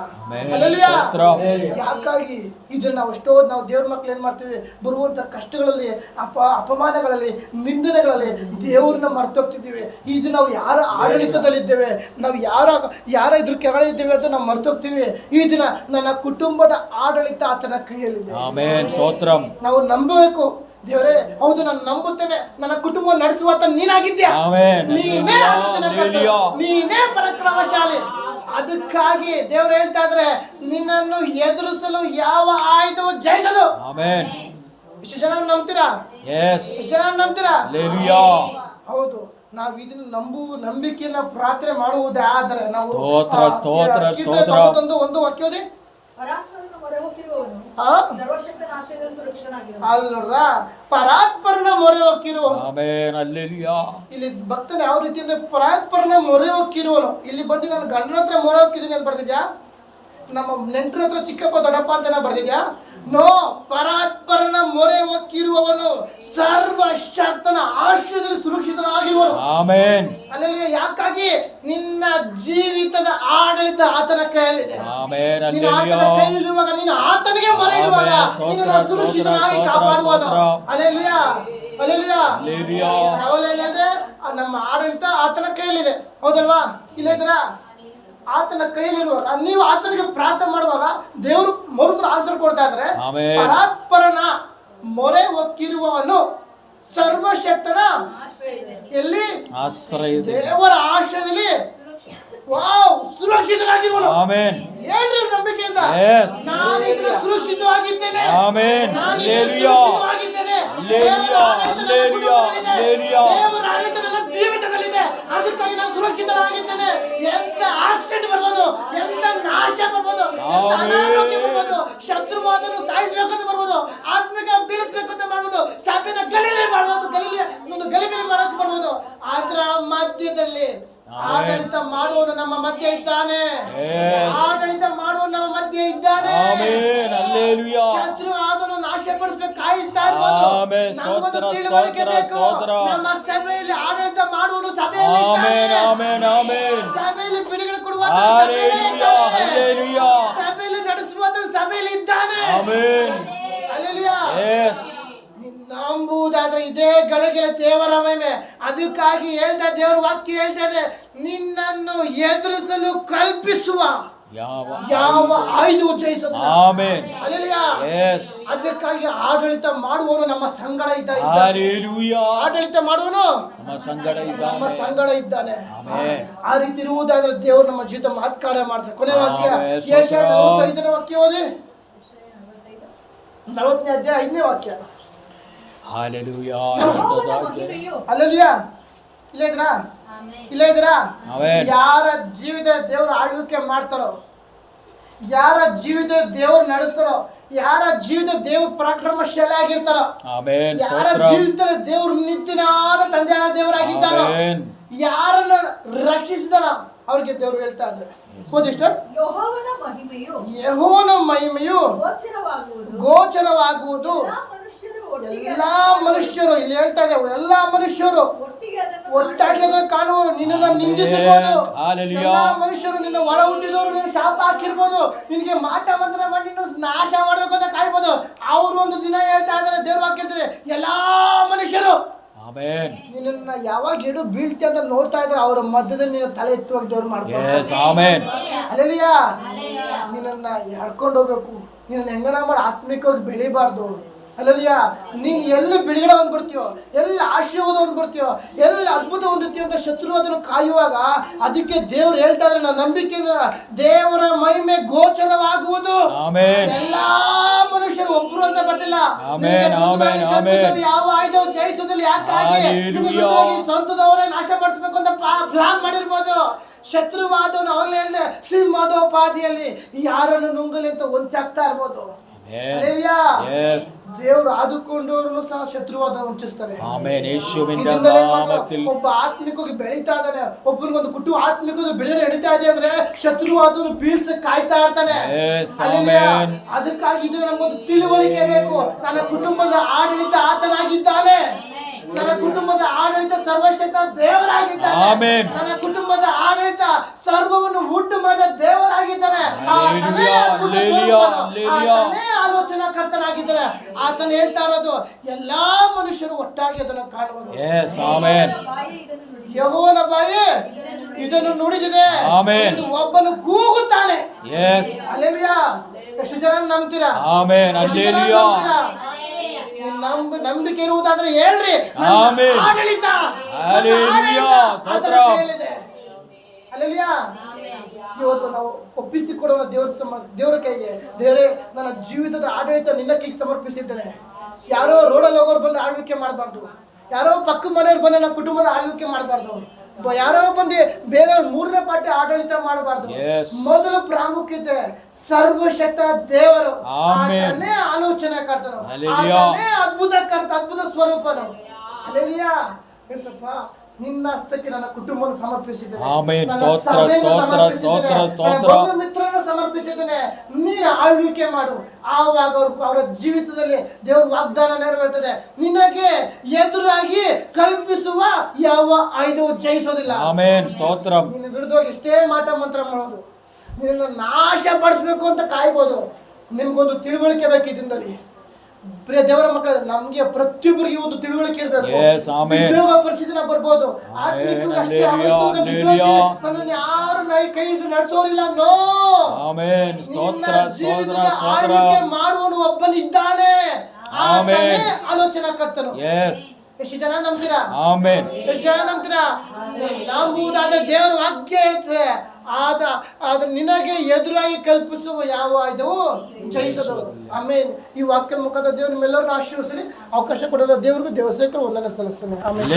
[SPEAKER 1] ಯಾಕಾಗಿ ಇದನ್ನ ನಾವು ದೇವ್ರ ಮಕ್ಳು ಏನ್ ಮಾಡ್ತೀವಿ, ಬರುವಂತ ಕಷ್ಟಗಳಲ್ಲಿ, ಅಪಮಾನಗಳಲ್ಲಿ, ನಿಂದನೆಗಳಲ್ಲಿ ದೇವ್ರನ್ನ ಮರ್ತೋಗ್ತಿದ್ದೀವಿ. ಇದು ನಾವು ಯಾರ ಆಡಳಿತದಲ್ಲಿದ್ದೇವೆ, ನಾವು ಯಾರ ಇದ್ರ ಕೆಳಗೆ ಇದ್ದೇವೆ ಅಂತ ನಾವು ಮರ್ತೋಗ್ತೀವಿ. ಈ ದಿನ ನನ್ನ ಕುಟುಂಬದ ಆಡಳಿತ ಆತನ ಕೈಯಲ್ಲಿದೆ. ನಾವು ನಂಬಬೇಕು. ದೇವರೇ, ಹೌದು ನಾನು ನಂಬುತ್ತೇನೆ, ನನ್ನ ಕುಟುಂಬ ನಡೆಸುವಂತ ನೀನಾಗಿದ್ಯಾ, ನೀನೇ ಪರಾಕ್ರಮಶಾಲಿ. ಅದಕ್ಕಾಗಿ ದೇವರು ಹೇಳ್ತಾ ಇದ್ರೆ, ನಿನ್ನನ್ನು ಎದುರಿಸಲು ಯಾವ ಆಯುಧವು ಜಯಿಸಲು. ಇಷ್ಟು ಜನ ನಂಬ್ತೀರಾ? ಇಷ್ಟು ಜನ ನಂಬ್ತೀರಾ? ಹೌದು. ನಾವು ಇದನ್ನ ನಂಬಿಕೆಯನ್ನ ಪ್ರಾರ್ಥನೆ ಮಾಡುವುದಾದ್ರೆ ನಾವು ಒಂದು ವಾಕ್ಯೋದಿ ಪರಾತ್ಪರನ ಮೊರೆ ಹೋಗಿರುವನು. ಇಲ್ಲಿ ಭಕ್ತನ ಯಾವ ರೀತಿ ಅಂದ್ರೆ ಪರಾತ್ಪರನ ಮೊರೆ ಹೋಗಿರುವನು. ಇಲ್ಲಿ ಬಂದು ನಾನು ಗಂಡನ ಹತ್ರ ಮೊರೆ ಹೋಗಿದ್ದೀನಿ ಅಂತ ಬರ್ತಿದ್ಯಾ? ನಮ್ಮ ನೆಂಟರ ಹತ್ರ ಚಿಕ್ಕಪ್ಪ ದೊಡ್ಡಪ್ಪ ಅಂತ ಬರ್ತಿದ್ಯಾ? ನೋ, ಪರಾತ್ಪರನ ಮೊರೆ ಹೋಗಿರುವವನು ಸರ್ವಶಕ್ತನ ಆಶ್ರಯದಲ್ಲಿ ಸುರಕ್ಷಿತನಾಗಿರುವನು. ಅಲ್ಲಿ ಯಾಕಾಗಿ ನಿನ್ನ ಜೀವಿತದ ಆಡಳಿತ ಆತನ ಕೈಯಲ್ಲಿದೆ. ನೀನು ಆತನ ಕೈಯಲ್ಲಿರುವಾಗ, ನೀನು ಆತನಿಗೆ ಮೊರೆ ಇಡುವಾಗ ನಿನ್ನ ಸುರಕ್ಷಿತನಾಗಿ ಕಾಪಾಡುವನು. Hallelujah, hallelujah. ನಮ್ಮ ಆಡಳಿತ ಆತನ ಕೈಯಲ್ಲಿದೆ, ಹೌದಲ್ವಾ? ಇಲ್ಲದ್ರ ಆತನ ಕೈಯಲ್ಲಿರುವಾಗ ನೀವು ಆತನಿಗೆ ಪ್ರಾರ್ಥನೆ ಮಾಡುವಾಗ ದೇವರು ಮರುತ್ರ ಆನ್ಸರ್ ಕೊಡ್ತಾ ಇದ್ರೆ, ಪರಾತ್ಪರನ ಮೊರೆ ಹೊಕ್ಕಿರುವವನು ಸರ್ವಶಕ್ತನ ಎಲ್ಲಿ ದೇವರ ಆಶ್ರಯದಲ್ಲಿ ಸುರಕ್ಷಿತನಾಗಿರುವನು. ಹೇಳ್ರಿ ನಂಬಿಕೆಯಿಂದ, ನಾನು ಇದನ್ನ ಸುರಕ್ಷಿತವಾಗಿದ್ದೇನೆ, ನಾನು ಸುರಕ್ಷಿತವಾಗಿದ್ದೇನೆ. ದೇವರ ಆಡಳಿತ ನನ್ನ ಜೀವಿತದಲ್ಲಿದೆ, ಅದಕ್ಕಾಗಿ ನಾನು ಸುರಕ್ಷಿತನಾಗಿದ್ದೇನೆ. ಎಂತ ಆಕ್ಸಿಡೆಂಟ್ ಬರ್ಬೋದು, ಎಂತ ನಾಶ ಬರ್ಬೋದು, ಎಂತ ಅನಾರೋಗ್ಯ ಬರ್ಬೋದು, ಶತ್ರುವಾದನ್ನು ಸಾಯಿಸಬೇಕಂತ ಬರ್ಬೋದು, ಆತ್ಮಿಕ ಬೀಳಿಸ್ಬೇಕಂತ ಮಾಡ್ಬೋದು, ಸಭೆನ ಗಲೀಲೆ ಮಾಡ್ಬೋದು, ಗಲಿಬಿಲಿ ಮಾಡಕ್ಕೆ ಬರ್ಬೋದು. ಅದರ ಮಧ್ಯದಲ್ಲಿ ಆಡಳಿತ ಮಾಡುವನು ನಮ್ಮ ಮಧ್ಯೆ ಇದ್ದಾನೆ. ಆಡಳಿತ ಮಾಡುವನು ನಮ್ಮ ಮಧ್ಯೆ ಇದ್ದಾನೆ. ಶತ್ರು ಅದನ್ನು ನಾಶಪಡಿಸಬೇಕು ಕಾಯುತ್ತಾ ಇರ್ಬೋದು. ನಮಗೊಂದು ತಿಳುವಳಿಕೆ ಬೇಕು. ನಮ್ಮ ಸಭೆಯಲ್ಲಿ ಆಡಳಿತ ಮಾಡುವನು ಸಭೆಯಲ್ಲಿ ಇದ್ದಾನೆ. ಸಭೆಯಲ್ಲಿ ಬಿಡುಗಡೆ ಕೊಡುವಂತ ಸಭೆಯಲ್ಲಿ ನಡೆಸುವಂತ ಸಭೆಯಲ್ಲಿ ಇದ್ದಾನೆ. ನಂಬುವುದಾದ್ರೆ ಇದೇ ಗಳಿಗೆಲ್ಲ ದೇವರ ಮಹಿಮೆ. ಅದಕ್ಕಾಗಿ ಹೇಳ್ತಾ ದೇವರ ವಾಕ್ಯ ಹೇಳ್ತಾ ಇದೆ, ನಿನ್ನನ್ನು ಎದುರಿಸಲು ಕಲ್ಪಿಸುವ ಯಾವ ಆಯುಧವು ಜಯಿಸದು. ಅದಕ್ಕಾಗಿ ಆಡಳಿತ ಮಾಡುವನು ನಮ್ಮ ಸಂಗಡ ಇದ್ದಾನೆ. ಆಡಳಿತ ಮಾಡುವನು ನಮ್ಮ ಸಂಗಡ ಇದ್ದಾನೆ. ಆ ರೀತಿ ಇರುವುದಾದ್ರೆ ದೇವರು ನಮ್ಮ ಜೀವಿತ ಮಹತ್ಕಾರ್ಯ ಮಾಡ್ತಾರೆ. ಕೊನೆ ವಾಕ್ಯ ಯೆಶಾಯ 45ನೇ ವಾಕ್ಯ ಓದಿ, 40ನೇ ಅಧ್ಯಾಯ 5ನೇ ವಾಕ್ಯ. ಇಲ್ಲ ಇದ್ರಾ? ಯಾರ ಜೀವಿತ ದೇವ್ರ ಆಳ್ವಿಕೆ ಮಾಡ್ತಾರೋ, ಯಾರ ಜೀವಿತ ದೇವ್ರು ನಡೆಸ್ತಾರೋ, ಯಾರ ಜೀವಿತ ದೇವ್ರ ಪರಾಕ್ರಮಶಾಲಿ ಆಗಿರ್ತಾರೋ, ಯಾರ ಜೀವಿತದಲ್ಲಿ ದೇವ್ರು ನಿತ್ಯನಾದ ತಂದೆಯಾದ ದೇವರಾಗಿದ್ದಾರೋ, ಯಾರನ್ನ ರಕ್ಷಿಸಿದಾರ ಅವ್ರಿಗೆ ದೇವ್ರು ಹೇಳ್ತಾ ಇದ್ರೆ ಯೆಹೋವನ ಮಹಿಮೆಯು ಗೋಚರವಾಗುವುದು. ಎಲ್ಲಾ ಮನುಷ್ಯರು ಇಲ್ಲಿ ಹೇಳ್ತಾ ಇದ್ದೇವೆ, ಎಲ್ಲಾ ಮನುಷ್ಯರು ಒಟ್ಟಾಗಿ ಅದನ್ನು ಕಾಣುವರು. ನಿನ್ನನ್ನು ನಿಂದಿಸಬಹುದು, ಎಲ್ಲಾ ಮನುಷ್ಯರು ನಿನ್ನ ಒಳ ಹುಟ್ಟಿದವರು ನಿನ್ನ ಶಾಪ ಹಾಕಿರ್ಬೋದು, ನಿನಗೆ ಮಾಟ ಮಂತ್ರ ಮಾಡಿ ನಿನ್ನ ನಾಶ ಮಾಡಬೇಕು ಅಂತ ಕಾಯ್ಬೋದು. ಅವರು ಒಂದು ದಿನ ಹೇಳ್ತಾ ಇದ್ದಾರೆ, ದೇವ್ರ ವಾಕ್ಯ ಹೇಳ್ತಾರೆ, ಎಲ್ಲಾ ಮನುಷ್ಯರು ನಿನ್ನ ಯಾವಾಗ ಎಡು ಬೀಳ್ತಿ ಅಂತ ನೋಡ್ತಾ ಇದ್ದಾರೆ, ಅವರ ಮಧ್ಯದಲ್ಲಿ ನಿನ್ನ ತಲೆ ಎತ್ತುವಾಗ ದೇವ್ರು ಮಾಡ್ತಾರೆ. ನಿನ್ನನ್ನ ಎಳ್ಕೊಂಡು ಹೋಗ್ಬೇಕು, ನಿನ್ನ ಹೆಂಗನ ಮಾಡಿ ಆತ್ಮಿಕವಾಗಿ ಬೆಳಿಬಾರ್ದು. ಅಲ್ಲಲ್ಲಿಯ ನೀನ್ ಎಲ್ಲಿ ಬಿಡುಗಡೆ ಹೊಂದ್ಬಿಡ್ತೀಯೋ, ಎಲ್ಲಿ ಆಶೀರ್ವಾದ ಹೊಂದ್ಬಿಡ್ತೀಯೋ, ಎಲ್ಲಿ ಅದ್ಭುತ ಹೊಂದುತ್ತೀಯೋ ಅಂತ ಶತ್ರು ಅದನ್ನು ಕಾಯುವಾಗ ಅದಕ್ಕೆ ದೇವ್ರು ಹೇಳ್ತಾ ಇದ್ರೆ ನನ್ನ ನಂಬಿಕೆಯಿಂದ ದೇವರ ಮಹಿಮೆ ಗೋಚರವಾಗುವುದು. ಎಲ್ಲಾ ಮನುಷ್ಯರು ಒಬ್ರು ಅಂತ ಬರ್ತಿಲ್ಲ. ಯಾವ ಆಯ್ದು ಜಯಿಸೋದಿಲ್ಲ. ಯಾಕಾಗಿ ಸ್ವಂತದವರೇ ನಾಶ ಮಾಡಿಸ್ಬೇಕು ಅಂತ ಪ್ಲಾನ್ ಮಾಡಿರ್ಬೋದು. ಶತ್ರುವಾದವನು ಅವಾಗಲೇ ಹೇಳಿದೆ ಸಿಂಹದೋಪಾದಿಯಲ್ಲಿ ಯಾರನ್ನು ನುಂಗಲಿ ಅಂತ ಹೊಂಚಾಗ್ತಾ ಇರ್ಬೋದು. ದೇವರು ಆದುಕೊಂಡವ್ರನ್ನು ಸಹ ಶತ್ರುವಾದ ವಂಚಿಸ್ತಾರೆ. ಒಬ್ಬ ಆತ್ಮಿಕವಾಗಿ ಬೆಳೀತಾ ಇದ್ದಾನೆ, ಒಬ್ಬನಿಗೊಂದು ಕುಟುಂಬ ಆತ್ಮಿಕ ಬೆಳೆದು ಹಿಡಿತಾ ಇದೆ ಅಂದ್ರೆ ಶತ್ರುವಾದನು ಬೀಳ್ಸಕ್ ಕಾಯ್ತಾ ಇರ್ತಾನೆ. ಅದಕ್ಕಾಗಿ ಇದು ನಮಗೊಂದು ತಿಳುವಳಿಕೆ ಬೇಕು. ನನ್ನ ಕುಟುಂಬದ ಆಡಳಿತ ಆತನಾಗಿದ್ದಾನೆ. ನನ್ನ ಕುಟುಂಬದ ಆಡಳಿತ ಸರ್ವಶಕ್ತ ದೇವರಾಗಿದ್ದಾನೆ. ನನ್ನ ಕುಟುಂಬದ ಆಡಳಿತ ಸರ್ವವನ್ನು ಉಂಟು ಮಾಡಿದ ದೇವರಾಗಿದ್ದಾನೆ. ಆತನೇ ಆಲೋಚನಾ ಕರ್ತನಾಗಿದ್ದಾನೆ. ಆತನ ಹೇಳ್ತಾ ಇರೋದು ಎಲ್ಲಾ ಮನುಷ್ಯರು ಒಟ್ಟಾಗಿ ಅದನ್ನು ಕಾಣುವುದು. ಯೆಹೋವನ ಬಾಯಿ ಇದನ್ನು ನುಡಿದಿದೆ, ಒಬ್ಬನು ಕೂಗುತ್ತಾನೆ. ಹಲ್ಲೆಲೂಯಾ. ಎಷ್ಟು ಜನ ನಂಬ್ತೀರಾ? ನಂಬಿಕೆ ಇರುವುದಾದ್ರೆ ಹೇಳ್ರಿ. ಆಡಳಿತ ಇವತ್ತು ನಾವು ಒಪ್ಪಿಸಿಕೊಡೋಣ ದೇವರ ಕೈಗೆ. ದೇವರೇ, ನನ್ನ ಜೀವಿತದ ಆಡಳಿತ ನಿನ್ನ ಕೈಗೆ ಸಮರ್ಪಿಸಿದ್ದೇನೆ. ಯಾರೋ ರೋಡಲ್ಲಿ ಹೋಗೋರು ಬಂದು ಆಳ್ವಿಕೆ ಮಾಡಬಾರ್ದು. ಯಾರೋ ಪಕ್ಕ ಮನೆಯವ್ರು ಬಂದು ನನ್ನ ಕುಟುಂಬದ ಆಳ್ವಿಕೆ ಮಾಡಬಾರ್ದು. ಯಾರೋ ಬಂದು ಬೇರೆ ಮೂರನೇ ಪಾರ್ಟಿ ಆಡಳಿತ ಮಾಡಬಾರ್ದು. ಮೊದಲು ಪ್ರಾಮುಖ್ಯತೆ ಸರ್ವಶಕ್ತ ದೇವರು. ಆತನೇ ಆಲೋಚನೆ ಕರ್ತನು, ಆತನೇ ಅದ್ಭುತ ಕರ್ತ, ಅದ್ಭುತ ಸ್ವರೂಪನು. ಹಲ್ಲೆಲೂಯಾ. ಯೇಸಪ್ಪ, ನಿನ್ನ ಹಸ್ತಕ್ಕೆ ನನ್ನ ಕುಟುಂಬವನ್ನು ಸಮರ್ಪಿಸಿದ್ದೇನೆ, ಮಿತ್ರನ ಸಮರ್ಪಿಸಿದ್ದೇನೆ. ನೀನು ಆಳ್ವಿಕೆ ಮಾಡು. ಆವಾಗ ಅವರ ಜೀವಿತದಲ್ಲಿ ದೇವರ ವಾಗ್ದಾನ ನೆರವೇರ್ತದೆ. ನಿನಗೆ ಎದುರಾಗಿ ಕಲ್ಪಿಸುವ ಯಾವ ಆಯುಧವು ಜಯಿಸೋದಿಲ್ಲ. ನೀನು ವಿರುದ್ಧವಾಗಿ ಎಷ್ಟೇ ಮಾಟ ಮಂತ್ರ ಮಾಡೋದು, ನಿನ್ನ ನಾಶ ಪಡಿಸ್ಬೇಕು ಅಂತ ಕಾಯ್ಬೋದು. ನಿಮ್ಗೊಂದು ತಿಳುವಳಿಕೆ ಬೇಕು ಇದರಲ್ಲಿ. ಪ್ರಿಯ ದೇವರ ಮಕ್ಕಳ, ನಮ್ಗೆ ಪ್ರತಿಯೊಬ್ಬರಿಗೆ ಒಂದು ತಿಳುವಳಿಕೆ ಇರಬೇಕು. ಉದ್ಯೋಗ ಪರಿಸ್ಥಿತಿನ ಬರ್ಬೋದು, ನನ್ನನ್ನು ಯಾರು ಕೈ ನಡೆಸೋರಿಲ್ಲ. ನೋ, ಆಳ್ವಿಕೆ ಮಾಡುವನು ಒಬ್ಬನಿದ್ದಾನೆ. ಆಲೋಚನಾ ಕರ್ತನು. ಎಷ್ಟು ಜನ ನಂಬ್ತೀರಾ? ಎಷ್ಟು ಜನ ನಂಬ್ತೀರಾ? ನಂಬುವುದಾದ್ರೆ ದೇವರ ವಾಕ್ಯ ಹೇಳ್ತದೆ, ಆದ್ರೆ ನಿನಗೆ ಎದುರಾಗಿ ಕಲ್ಪಿಸುವ ಯಾವ ಆಯುಧವು ಜಯಿಸದು. ಆಮೇಲೆ ಈ ವಾಕ್ಯ ಮುಖದ ದೇವರು ನಿಮ್ಮೆಲ್ಲರನ್ನು ಆಶೀರ್ವದಿಸಲಿ. ಅವಕಾಶ ಕೊಡೋದ ದೇವರಿಗೂ ದೇವಸ್ಥಾನಕ್ಕೆ ವಂದನೆ ಸಲ್ಲಿಸ್ತೇನೆ. ಆಮೇಲೆ.